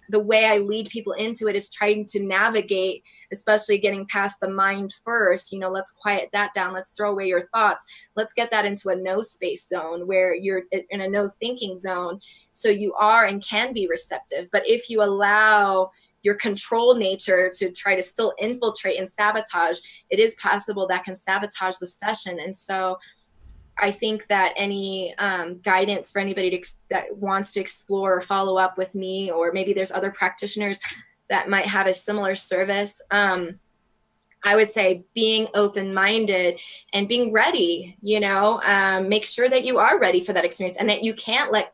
the way I lead people into it is trying to navigate, especially getting past the mind first, let's quiet that down. Let's throw away your thoughts. Let's get that into a no space zone where you're in a no thinking zone. So you are and can be receptive. But if you allow your control nature to try to still infiltrate and sabotage, it is possible that can sabotage the session. And so I think that any guidance for anybody that wants to explore or follow up with me, or maybe there's other practitioners that might have a similar service, I would say being open-minded and being ready, make sure that you are ready for that experience and that you can let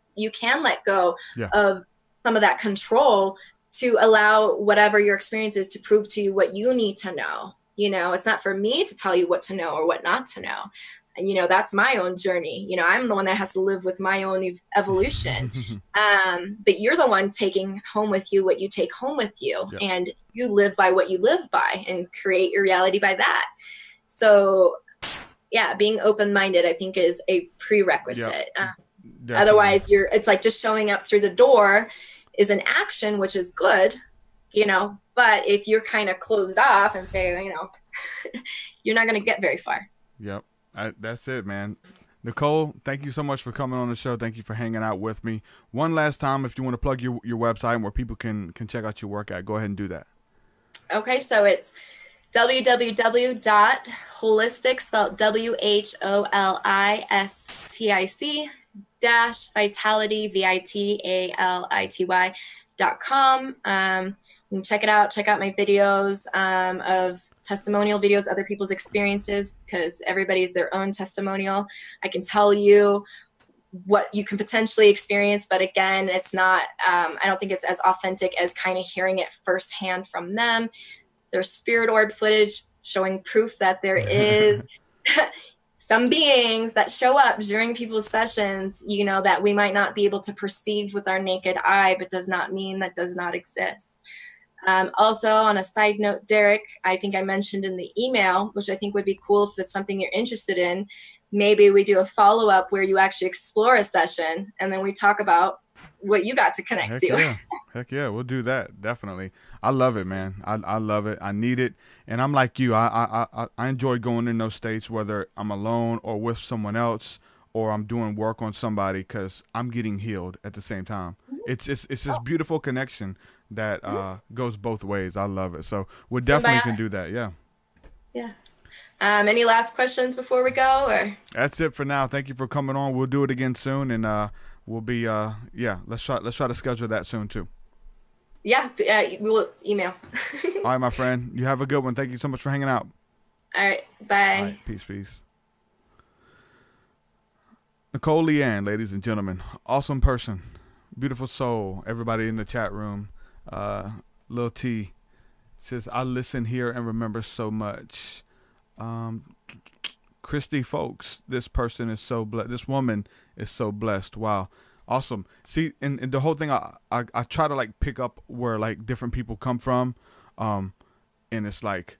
go of some of that control to allow whatever your experience is to prove to you what you need to know. It's not for me to tell you what to know or what not to know. And, that's my own journey. I'm the one that has to live with my own evolution. But you're the one taking home with you what you take home with you. Yep. And you live by what you live by and create your reality by that. So, yeah, being open-minded, I think, is a prerequisite. Yep. Otherwise, it's like just showing up through the door is an action, which is good, but if you're kind of closed off and say, you're not going to get very far. Yep. That's it, man. Nicolle, thank you so much for coming on the show. Thank you for hanging out with me. One last time, if you want to plug your website where people can check out your work at, go ahead and do that. Okay, so it's www.holistic, spelled WHOLISTIC -vitality, VITALITY.com. You can check it out. Check out my videos of testimonial videos, other people's experiences, because everybody's their own testimonial. I can tell you what you can potentially experience, but again, it's not, I don't think it's as authentic as kind of hearing it firsthand from them. There's spirit orb footage showing proof that there is some beings that show up during people's sessions, that we might not be able to perceive with our naked eye, but does not mean that does not exist. Also, on a side note, Derek, I think I mentioned in the email, which I think would be cool if it's something you're interested in, maybe we do a follow-up where you actually explore a session and then we talk about what you got to connect to. Heck yeah, we'll do that. Definitely. I love it, man. I love it. I need it. And I'm like you. I enjoy going in those states, whether I'm alone or with someone else, or I'm doing work on somebody, because I'm getting healed at the same time. It's this beautiful connection that goes both ways. I love it. So we definitely can do that. Yeah. Yeah. Any last questions before we go? Or? That's it for now. Thank you for coming on. We'll do it again soon, and we'll be let's try to schedule that soon too. Yeah, we will email. All right, my friend. You have a good one. Thank you so much for hanging out. All right, bye. All right, peace, peace. Nicolle, Leanne, ladies and gentlemen. Awesome person. Beautiful soul. Everybody in the chat room. Lil T says, I listen here and remember so much. Christy Folks, this person is so blessed. This woman is so blessed. Wow. Awesome. See, and the whole thing, I try to like pick up where like different people come from. And it's like,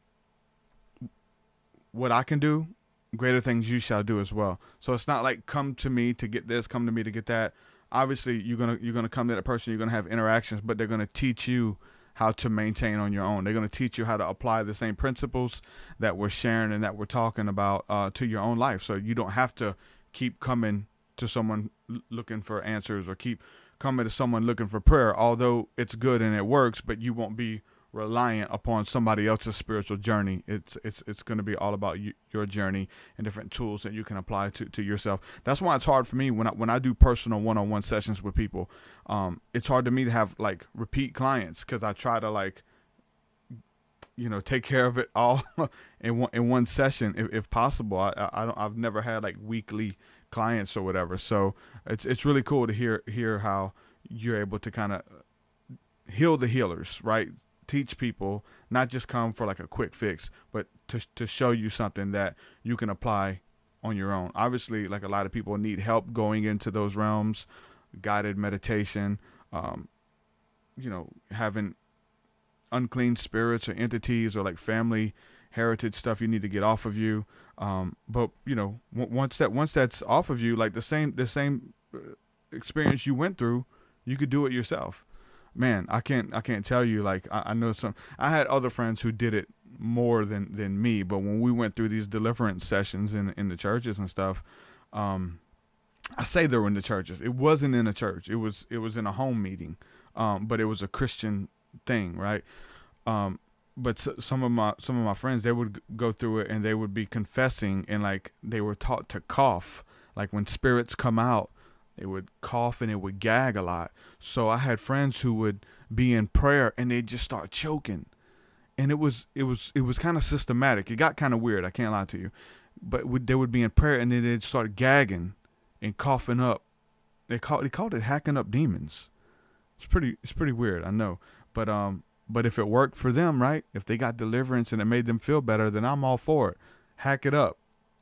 what I can do, greater things you shall do as well. So it's not like come to me to get this, come to me to get that. Obviously, you're gonna come to that person. You're gonna have interactions, but they're gonna teach you how to maintain on your own. They're gonna teach you how to apply the same principles that we're sharing and that we're talking about to your own life. So you don't have to keep coming to someone looking for answers or keep coming to someone looking for prayer. Although it's good and it works, but you won't be reliant upon somebody else's spiritual journey. It's going to be all about your journey and different tools that you can apply to yourself. That's why it's hard for me when I do personal one-on-one sessions with people. It's hard to me to have like repeat clients, because I try to like, take care of it all in one session if possible. I've never had like weekly clients or whatever. So it's really cool to hear how you're able to kind of heal the healers, right? Teach people, not just come for like a quick fix, but to show you something that you can apply on your own. Obviously, like a lot of people need help going into those realms, guided meditation, having unclean spirits or entities or like family heritage stuff you need to get off of you. But once that's off of you, like the same experience you went through, you could do it yourself. Man, I can't tell you, like, I know I had other friends who did it more than me, but when we went through these deliverance sessions in the churches and stuff, I say they were in the churches. It wasn't in a church. It was in a home meeting, but it was a Christian thing, right? But some of my friends, they would go through it and they would be confessing, and like they were taught to cough, like when spirits come out. They would cough and it would gag a lot. So I had friends who would be in prayer and they'd just start choking. And it was kind of systematic. It got kind of weird. I can't lie to you. But they would be in prayer and then they'd start gagging and coughing up. They called it hacking up demons. It's pretty weird, I know. But if it worked for them, right? If they got deliverance and it made them feel better, then I'm all for it. Hack it up.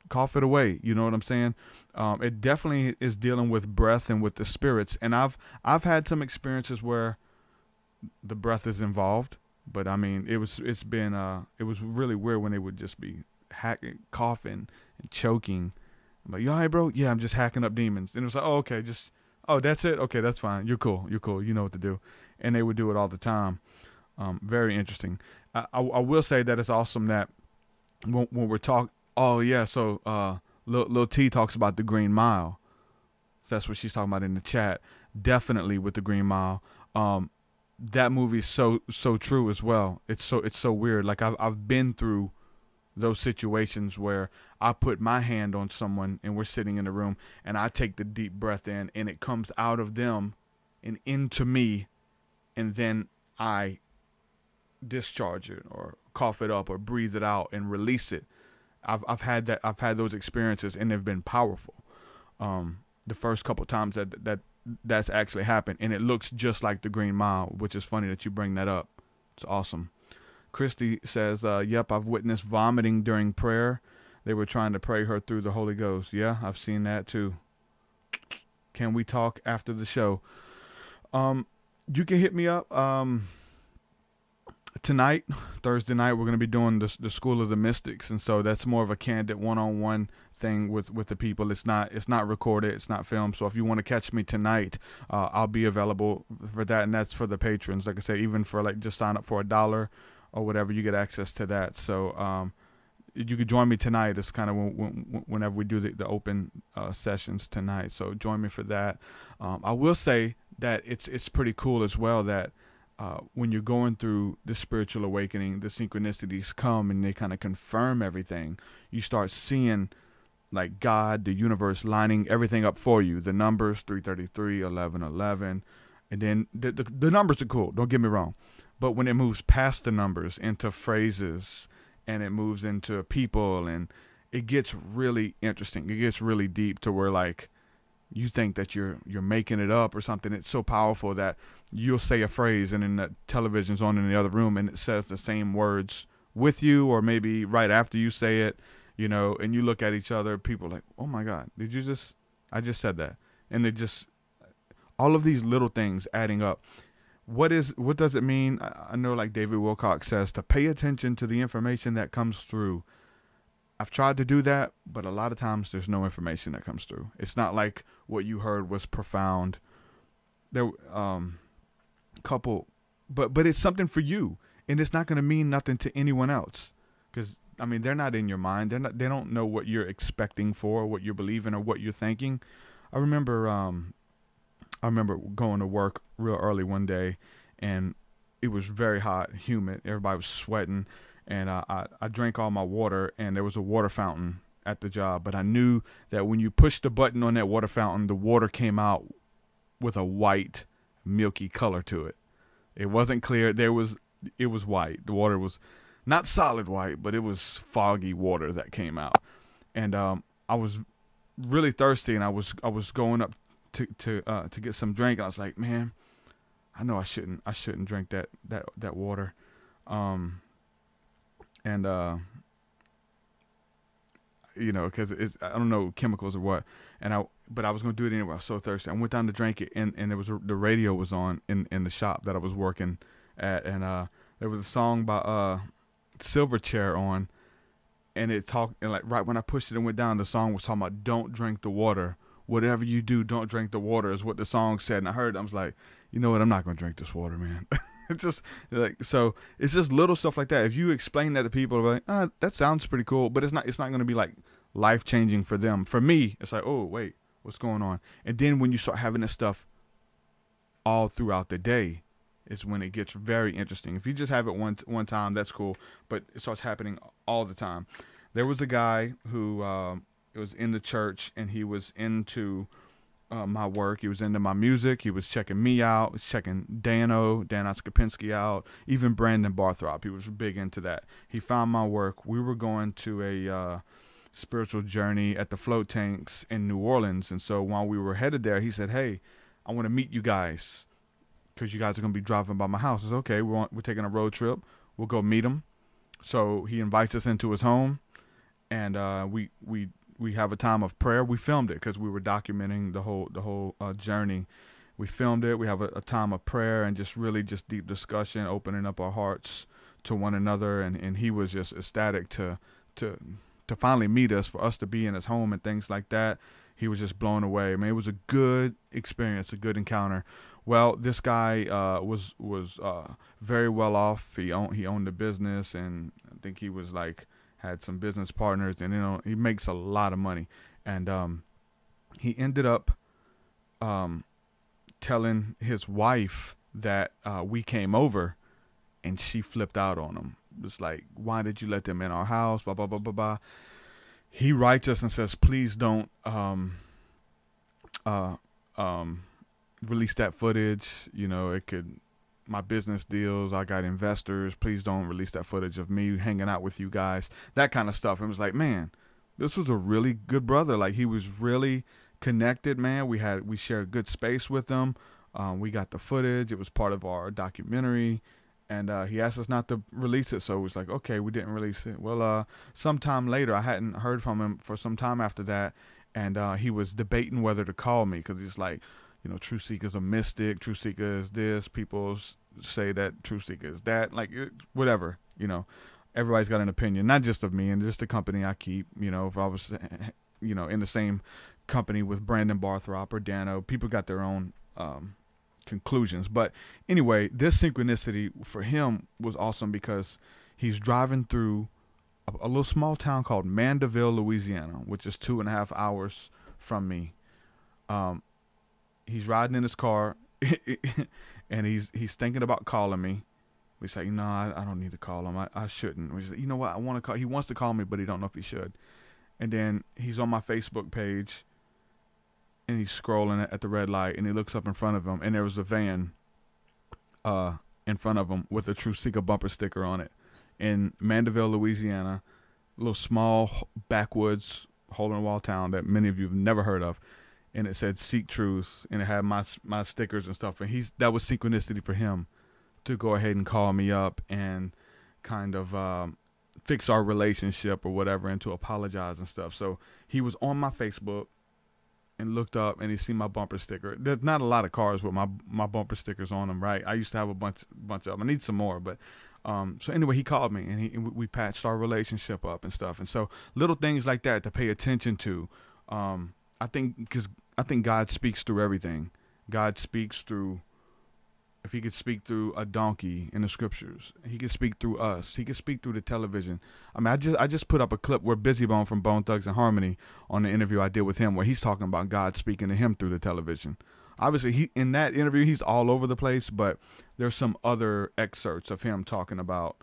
Cough it away. You know what I'm saying? It definitely is dealing with breath and with the spirits. And I've had some experiences where the breath is involved, but I mean, it was really weird when they would just be hacking, coughing and choking. I'm like, you all right, bro? Yeah, I'm just hacking up demons. And it was like, oh, okay, that's it. Okay, that's fine. You're cool. You know what to do. And they would do it all the time. Very interesting. I will say that it's awesome that when we're talking. Oh yeah, so Lil T talks about the Green Mile. That's what she's talking about in the chat. Definitely with the Green Mile. That movie is so true as well. It's so weird. Like I've been through those situations where I put my hand on someone and we're sitting in the room and I take the deep breath in and it comes out of them and into me, and then I discharge it or cough it up or breathe it out and release it. I've had those experiences and they've been powerful. The first couple of times that's actually happened, and it looks just like the Green Mile, which is funny that you bring that up. It's awesome. Christy says, yep, I've witnessed vomiting during prayer. They were trying to pray her through the Holy Ghost. Yeah, I've seen that too. Can we talk after the show? You can hit me up. Tonight, Thursday night, we're going to be doing the School of the Mystics, and so that's more of a candid one-on-one thing with the people. It's not recorded, it's not filmed. So if you want to catch me tonight, I'll be available for that, and that's for the patrons. Like I said, even for like just sign up for $1 or whatever, you get access to that. So you could join me tonight. It's kind of whenever we do the open sessions tonight. So join me for that. I will say that it's pretty cool as well that when you're going through the spiritual awakening, the synchronicities come and they kind of confirm everything. You start seeing like God, the universe lining everything up for you. The numbers 333, 1111, And then the numbers are cool, don't get me wrong. But when it moves past the numbers into phrases and it moves into people, and it gets really interesting. It gets really deep to where like you think that you're making it up or something. It's so powerful that you'll say a phrase and then the television's on in the other room and it says the same words with you, or maybe right after you say it, you know, and you look at each other, people are like, oh my God, I just said that. And it just, all of these little things adding up. What does it mean? I know, like David Wilcock says, to pay attention to the information that comes through. I've tried to do that, but a lot of times there's no information that comes through. It's not like what you heard was profound. There, but it's something for you, and it's not going to mean nothing to anyone else, because I mean they're not in your mind. They don't know what you're expecting for, what you're believing, or what you're thinking. I remember going to work real early one day, and it was very hot, humid. Everybody was sweating, and I drank all my water, and there was a water fountain at the job. But I knew that when you pushed the button on that water fountain, the water came out with a white, milky color to it. It wasn't clear. It was white. The water was not solid white, but it was foggy water that came out. And I was really thirsty, and I was going up to get some drink, and I was like, man, I know I shouldn't drink that water, you know, because I don't know, chemicals or what, but I was gonna do it anyway. I was so thirsty. I went down to drink it, and there was the radio was on in the shop that I was working at, and there was a song by Silverchair on, and it talked, and like right when I pushed it and went down, the song was talking about don't drink the water. Whatever you do, don't drink the water is what the song said. And I heard it, I was like, you know what? I'm not going to drink this water, man. It's just like, so it's just little stuff like that. If you explain that to people, they're like, that sounds pretty cool, but it's not going to be like life changing for them. For me, it's like, oh, wait, what's going on? And then when you start having this stuff all throughout the day is when it gets very interesting. If you just have it one time, that's cool. But it starts happening all the time. There was a guy who, was in the church, and he was into my work. He was into my music. He was checking me out. He was checking Dan Oskopinski out, even Brandon Barthrop. He was big into that. He found my work. We were going to a spiritual journey at the float tanks in New Orleans, and so while we were headed there, he said, hey, I want to meet you guys because you guys are going to be driving by my house. I said, okay, we're taking a road trip. We'll go meet him. So he invites us into his home, and we have a time of prayer. We filmed it because we were documenting the whole journey. We filmed it. We have a time of prayer and just deep discussion, opening up our hearts to one another. And he was just ecstatic to finally meet us, for us to be in his home and things like that. He was just blown away. I mean, it was a good experience, a good encounter. Well, this guy was very well off. He owned a business, and I think he was like, had some business partners, and you know, he makes a lot of money. And he ended up telling his wife that we came over, and she flipped out on him. It's like, why did you let them in our house? Blah blah blah blah blah. He writes us and says, please don't release that footage. You know, it could, my business deals, I got investors, please don't release that footage of me hanging out with you guys, that kind of stuff. And it was like, man, this was a really good brother. Like, he was really connected, man. We shared good space with him. We got the footage. It was part of our documentary, and he asked us not to release it. So it was like, okay, we didn't release it. Well, sometime later, I hadn't heard from him for some time after that, and he was debating whether to call me, because he's like, you know, TruthSeekah is a mystic. TruthSeekah is this. People say that TruthSeekah is that. Like, whatever, you know. Everybody's got an opinion, not just of me and just the company I keep. You know, if I was, you know, in the same company with Brandon Barthrop or Dano, people got their own conclusions. But anyway, this synchronicity for him was awesome, because he's driving through a little small town called Mandeville, Louisiana, which is 2.5 hours from me. He's riding in his car, and he's thinking about calling me. We say, no, I don't need to call him. I shouldn't. We say, you know what? I want to call. He wants to call me, but he don't know if he should. And then he's on my Facebook page, and he's scrolling at the red light, and he looks up in front of him, and there was a van in front of him with a TruthSeekah bumper sticker on it in Mandeville, Louisiana, a little small backwoods hole-in-the-wall town that many of you have never heard of. And it said "Seek Truth," and it had my stickers and stuff. And that was synchronicity for him to go ahead and call me up and kind of fix our relationship or whatever, and to apologize and stuff. So he was on my Facebook and looked up, and he seen my bumper sticker. There's not a lot of cars with my bumper stickers on them, right? I used to have a bunch of them. I need some more, but so anyway, he called me, and we patched our relationship up and stuff. And so little things like that to pay attention to. I think God speaks through everything. God speaks through, if he could speak through a donkey in the scriptures, he could speak through us. He could speak through the television. I mean, I just put up a clip where Busy Bone from Bone Thugs and Harmony on the interview I did with him, where he's talking about God speaking to him through the television. Obviously, in that interview, he's all over the place, but there's some other excerpts of him talking about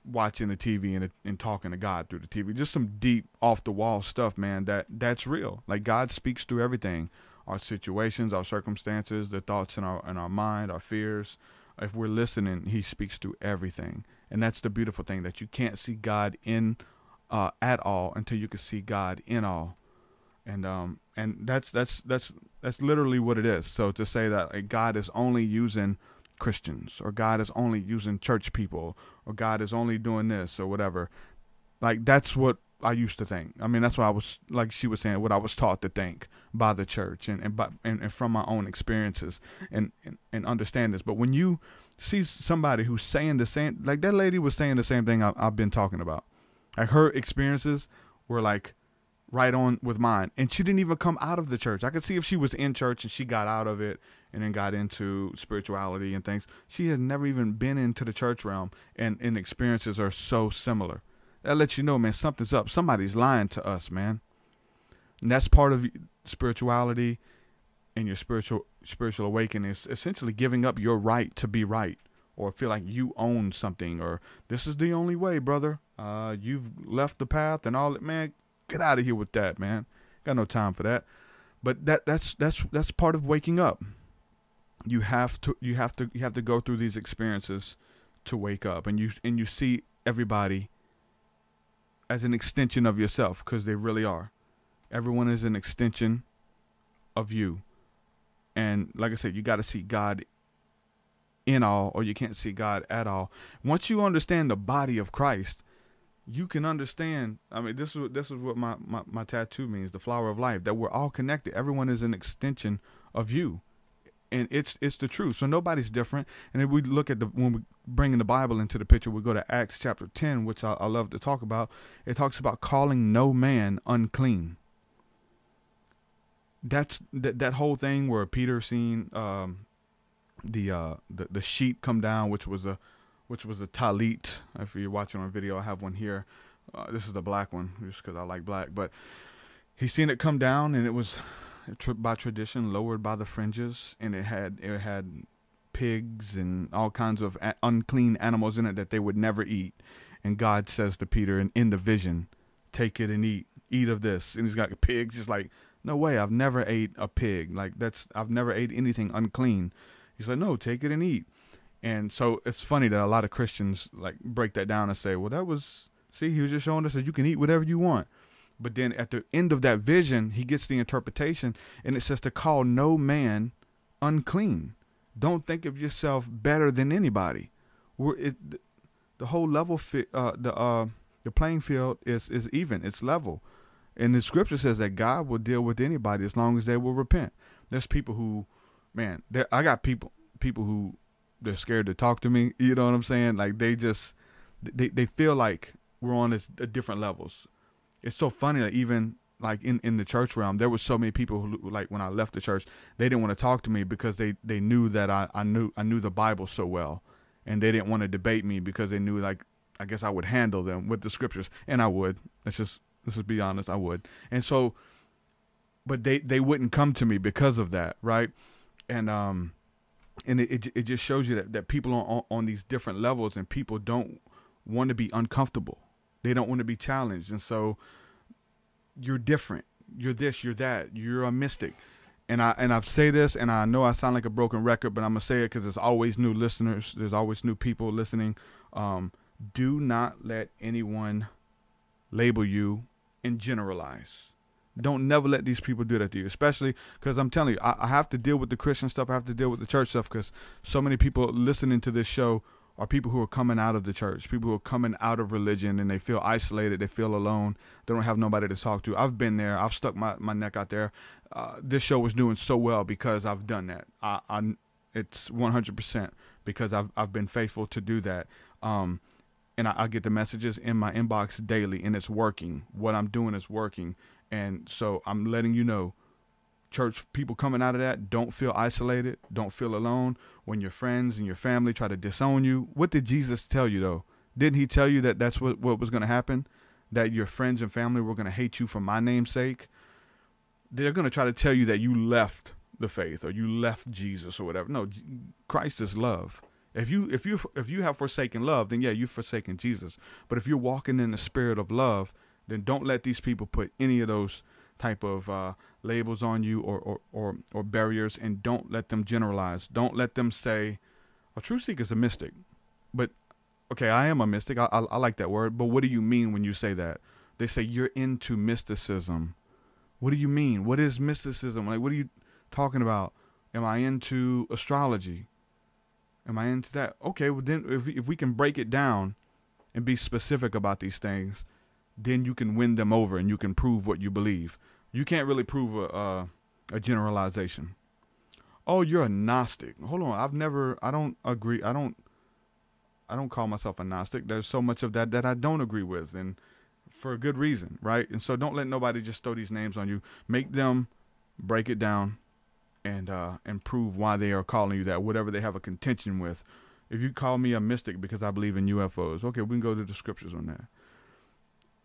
watching the TV and talking to God through the TV. Just some deep, off-the-wall stuff, man, that's real. Like, God speaks through everything. Our situations, our circumstances, the thoughts in our mind, our fears. If we're listening, he speaks through everything. And that's the beautiful thing, that you can't see God in at all until you can see God in all. And that's literally what it is. So to say that like, God is only using Christians, or God is only using church people, or God is only doing this or whatever, like, that's what I used to think. I mean, that's what I was, like she was saying, what I was taught to think by the church and from my own experiences and understand this. But when you see somebody who's saying the same, like that lady was saying the same thing I've been talking about, like her experiences were like right on with mine, and she didn't even come out of the church. I could see if she was in church and she got out of it and then got into spirituality and things. She has never even been into the church realm, and experiences are so similar. That lets you know, man, something's up. Somebody's lying to us, man. And that's part of spirituality and your spiritual awakening, is essentially giving up your right to be right, or feel like you own something, or this is the only way, brother. You've left the path and all that, man. Get out of here with that, man. Got no time for that. But that's part of waking up. You have to go through these experiences to wake up, and you see everybody as an extension of yourself, because they really are. Everyone is an extension of you. And like I said, you got to see God in all, or you can't see God at all. Once you understand the body of Christ, you can understand. I mean, this is what my tattoo means, the flower of life, that we're all connected. Everyone is an extension of you. And it's the truth. So nobody's different. And if we look at when we bring in the Bible into the picture, we go to Acts chapter 10, which I love to talk about. It talks about calling no man unclean. That's that whole thing where Peter seen the sheet come down, which was a talit. If you're watching on video, I have one here. This is the black one, just because I like black. But he's seen it come down, and it was by tradition lowered by the fringes, and it had pigs and all kinds of unclean animals in it that they would never eat. And God says to Peter in the vision, take it and eat of this. And he's got pigs. Just like, no way, I've never ate a pig. Like, I've never ate anything unclean. He's like, no, take it and eat. And so it's funny that a lot of Christians like break that down and say, well, he was just showing us that you can eat whatever you want. But then at the end of that vision, he gets the interpretation, and it says to call no man unclean. Don't think of yourself better than anybody. The whole level, the playing field is even. It's level. And the scripture says that God will deal with anybody as long as they will repent. There's people who, man, I got people who, they're scared to talk to me. You know what I'm saying? Like they feel like we're on different levels. It's so funny that even like in the church realm, there were so many people who, like, when I left the church, they didn't want to talk to me because they knew that I knew the Bible so well, and they didn't want to debate me because they knew, like, I guess I would handle them with the scriptures, and I would. Let's just be honest, I would. And so, but they wouldn't come to me because of that, right? And it just shows you that people are on these different levels, and people don't want to be uncomfortable. They don't want to be challenged. And so you're different. you're this, you're that, you're a mystic. And I say this, and I know I sound like a broken record, but I'm going to say it because there's always new listeners. There's always new people listening. Do not let anyone label you and generalize. Don't never let these people do that to you, especially because I'm telling you, I have to deal with the Christian stuff. I have to deal with the church stuff because so many people listening to this show are people who are coming out of the church, people who are coming out of religion, and they feel isolated. They feel alone. They don't have nobody to talk to. I've been there. I've stuck my neck out there. This show was doing so well because I've done that. It's 100% because I've been faithful to do that. And I get the messages in my inbox daily, and it's working. What I'm doing is working. And so I'm letting you know, church people coming out of that, don't feel isolated. Don't feel alone. When your friends and your family try to disown you, what did Jesus tell you, though? Didn't he tell you that that's what was going to happen? That your friends and family were going to hate you for my name's sake? They're going to try to tell you that you left the faith or you left Jesus or whatever. No, Christ is love. If you have forsaken love, then yeah, you've forsaken Jesus. But if you're walking in the spirit of love, then don't let these people put any of those type of labels on you or barriers, and don't let them generalize. Don't let them say, a true seeker is a mystic. But, okay, I am a mystic. I like that word. But what do you mean when you say that? They say you're into mysticism. What do you mean? What is mysticism? Like, what are you talking about? Am I into astrology? Am I into that? Okay, well then if we can break it down and be specific about these things, then you can win them over and you can prove what you believe. You can't really prove a generalization. Oh, you're a Gnostic. Hold on. I don't agree. I don't call myself a Gnostic. There's so much of that I don't agree with, and for a good reason, right? And so don't let nobody just throw these names on you. Make them break it down and prove why they are calling you that, whatever they have a contention with. If you call me a mystic because I believe in UFOs, okay, we can go to the scriptures on that.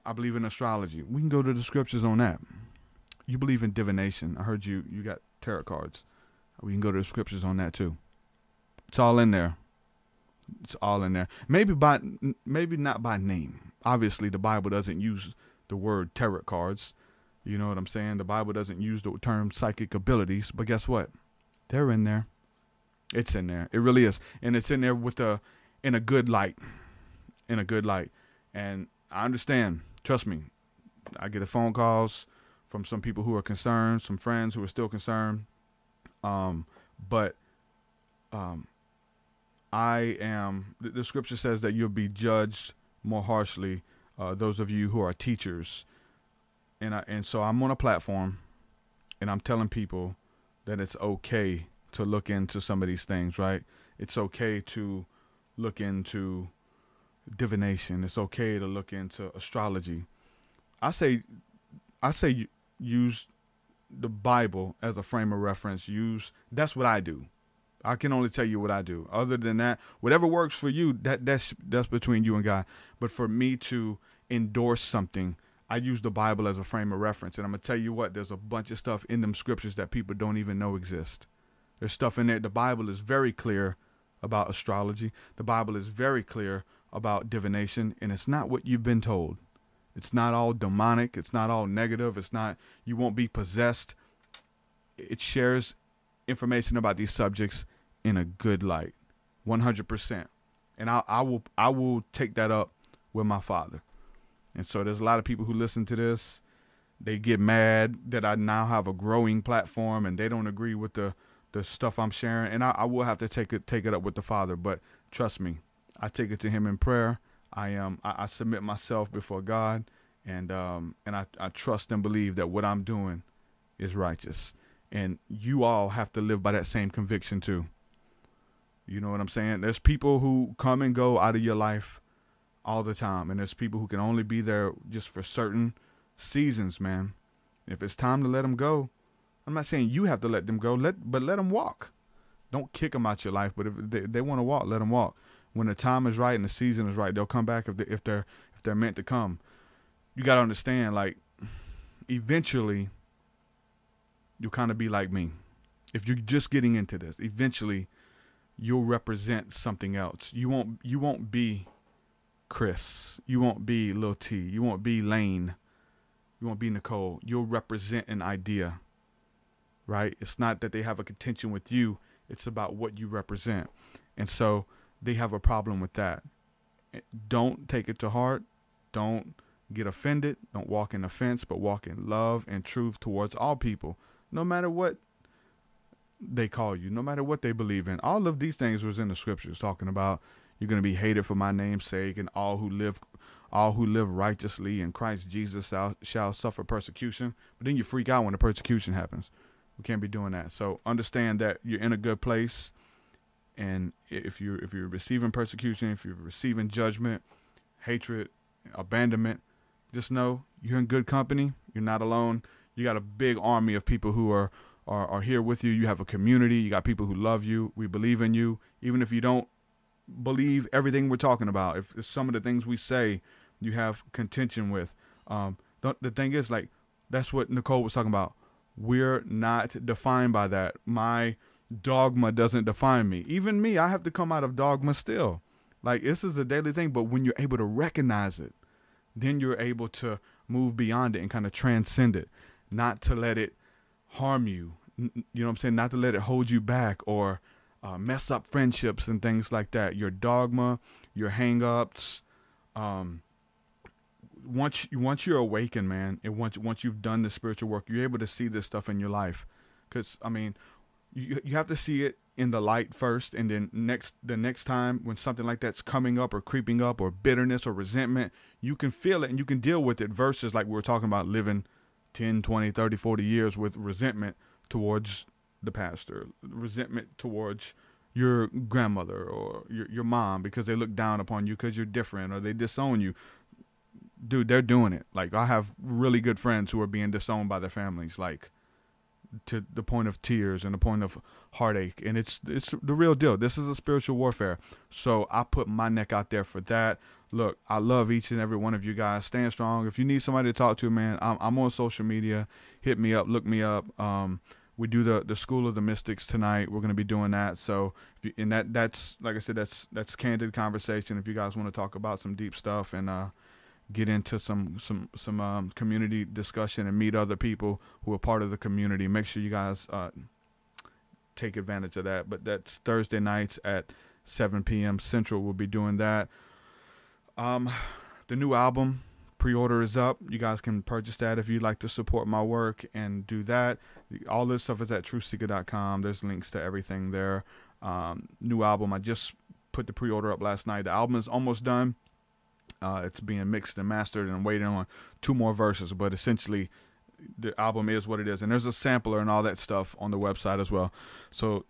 I believe in astrology. We can go to the scriptures on that. You believe in divination. I heard you got tarot cards. We can go to the scriptures on that too. It's all in there. It's all in there. Maybe not by name. Obviously, the Bible doesn't use the word tarot cards. You know what I'm saying? The Bible doesn't use the term psychic abilities, but guess what? They're in there. It's in there. It really is. And it's in there in a good light. In a good light. And I understand. Trust me. I get the phone calls from some people who are concerned, some friends who are still concerned. But the scripture says that you'll be judged more harshly, those of you who are teachers. And so I'm on a platform and I'm telling people that it's okay to look into some of these things, right? It's okay to look into divination. It's okay to look into astrology. I say use the Bible as a frame of reference. That's what I do. I can only tell you what I do. Other than that, whatever works for you, that's between you and God. But for me to endorse something, I use the Bible as a frame of reference. And I'm going to tell you what, there's a bunch of stuff in them scriptures that people don't even know exist. There's stuff in there. The Bible is very clear about astrology. The Bible is very clear about divination. And it's not what you've been told. It's not all demonic. It's not all negative. It's not, you won't be possessed. It shares information about these subjects in a good light, 100%. And I will take that up with my Father. And so there's a lot of people who listen to this. They get mad that I now have a growing platform and they don't agree with the stuff I'm sharing. And I will have to take it up with the Father. But trust me, I take it to him in prayer. I submit myself before God, and I trust and believe that what I'm doing is righteous. And you all have to live by that same conviction too. You know what I'm saying? There's people who come and go out of your life all the time. And there's people who can only be there just for certain seasons, man. If it's time to let them go, I'm not saying you have to let them go, but let them walk. Don't kick them out your life. But if they want to walk, let them walk. When the time is right and the season is right, they'll come back if they're meant to come. You got to understand, like, eventually you'll kind of be like me. If you're just getting into this, eventually you'll represent something else. You won't be Chris. You won't be Lil T. You won't be Lane. You won't be Nicolle. You'll represent an idea, right? It's not that they have a contention with you. It's about what you represent. And so they have a problem with that. Don't take it to heart. Don't get offended. Don't walk in offense, but walk in love and truth towards all people, no matter what they call you, no matter what they believe in. All of these things was in the scriptures, talking about you're going to be hated for my name's sake, and all who live righteously in Christ Jesus shall suffer persecution. But then you freak out when the persecution happens. We can't be doing that. So understand that you're in a good place, and if you're receiving persecution, if you're receiving judgment, hatred, abandonment, just know you're in good company. You're not alone. You got a big army of people who are here with you. You have a community. You got people who love you. We believe in you. Even if you don't believe everything we're talking about, if some of the things we say you have contention with, the thing is, like, that's what Nicolle was talking about. We're not defined by that. My dogma doesn't define me. Even me, I have to come out of dogma still. Like, this is a daily thing, but when you're able to recognize it, then you're able to move beyond it and kind of transcend it, not to let it harm you. You know what I'm saying? Not to let it hold you back or mess up friendships and things like that. Your dogma, your hang-ups, once you're awakened, man, and once you've done the spiritual work, you're able to see this stuff in your life. Because, I mean, you have to see it in the light first, and then the next time when something like that's coming up or creeping up, or bitterness or resentment, you can feel it and you can deal with it, versus like we were talking about living 10, 20, 30, 40 years with resentment towards the pastor, resentment towards your grandmother or your mom because they look down upon you because you're different, or they disown you. Dude, they're doing it. Like, I have really good friends who are being disowned by their families, like, to the point of tears and the point of heartache. And it's the real deal. This is a spiritual warfare. So I put my neck out there for that. Look, I love each and every one of you guys. Stand strong. If you need somebody to talk to, man, I'm on social media. Hit me up. Look me up. We do the School of the Mystics tonight. We're going to be doing that. So, that's like I said, that's candid conversation. If you guys want to talk about some deep stuff and get into some community discussion and meet other people who are part of the community, make sure you guys take advantage of that. But that's Thursday nights at 7 p.m. Central. We'll be doing that. The new album pre-order is up. You guys can purchase that if you'd like to support my work and do that. All this stuff is at TruthSeekah.com. There's links to everything there. New album. I just put the pre-order up last night. The album is almost done. It's being mixed and mastered, and I'm waiting on 2 more verses, but essentially the album is what it is. And there's a sampler and all that stuff on the website as well. So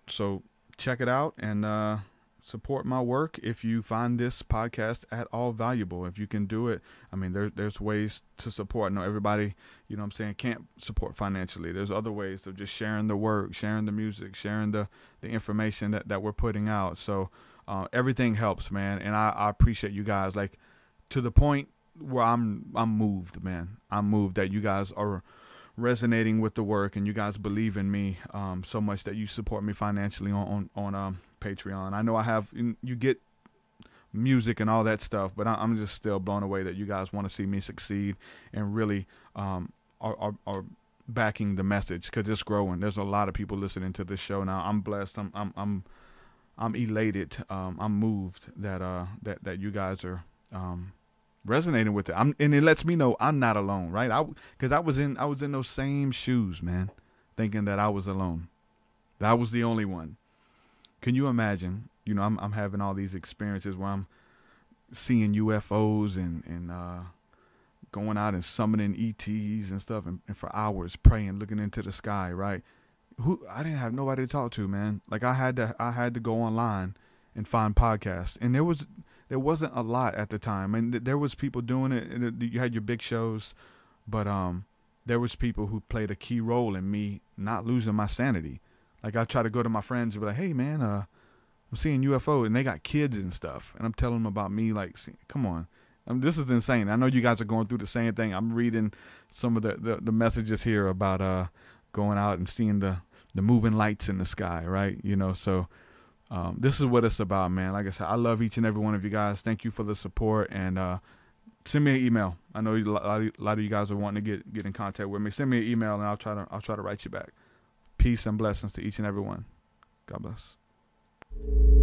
check it out and support my work if you find this podcast at all valuable. If you can do it, I mean, there's ways to support. I know everybody, you know what I'm saying, can't support financially. There's other ways of just sharing the work, sharing the music, sharing the information that we're putting out. So everything helps, man. And I appreciate you guys, like, to the point where I'm moved, man. I'm moved that you guys are resonating with the work and you guys believe in me so much that you support me financially on Patreon. I know you get music and all that stuff, but I'm just still blown away that you guys want to see me succeed and really are backing the message, because it's growing. There's a lot of people listening to this show now. I'm blessed. I'm elated. I'm moved that you guys are resonating with it. And it lets me know I'm not alone, right? Because I was in those same shoes, man, thinking that I was alone, that I was the only one. Can you imagine? You know, I'm having all these experiences where I'm seeing UFOs and going out and summoning ETs and stuff, and for hours praying, looking into the sky, right? I didn't have nobody to talk to, man. Like, I had to go online and find podcasts, and there wasn't a lot at the time. And there was people doing it, and you had your big shows, but there was people who played a key role in me not losing my sanity. Like, I try to go to my friends and be like, hey, man, I'm seeing UFO, and they got kids and stuff, and I'm telling them about me, like, come on. This is insane. I know you guys are going through the same thing. I'm reading some of the messages here about going out and seeing the moving lights in the sky, right? You know, so this is what it's about, man. Like I said, I love each and every one of you guys. Thank you for the support, and send me an email. I know a lot of you guys are wanting to get in contact with me. Send me an email, and I'll try to write you back. Peace and blessings to each and every one. God bless.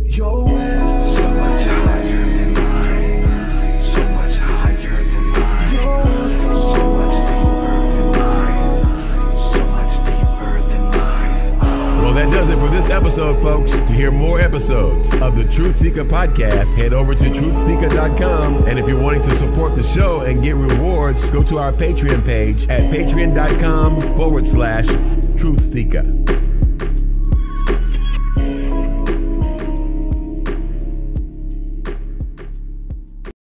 Your way so much higher than mine, so much higher than mine, so much deeper than mine, so much deeper than mine. Well, that does it for this episode, folks. To hear more episodes of the TruthSeekah podcast, head over to TruthSeekah.com. And if you're wanting to support the show and get rewards, go to our Patreon page at patreon.com/TruthSeekah.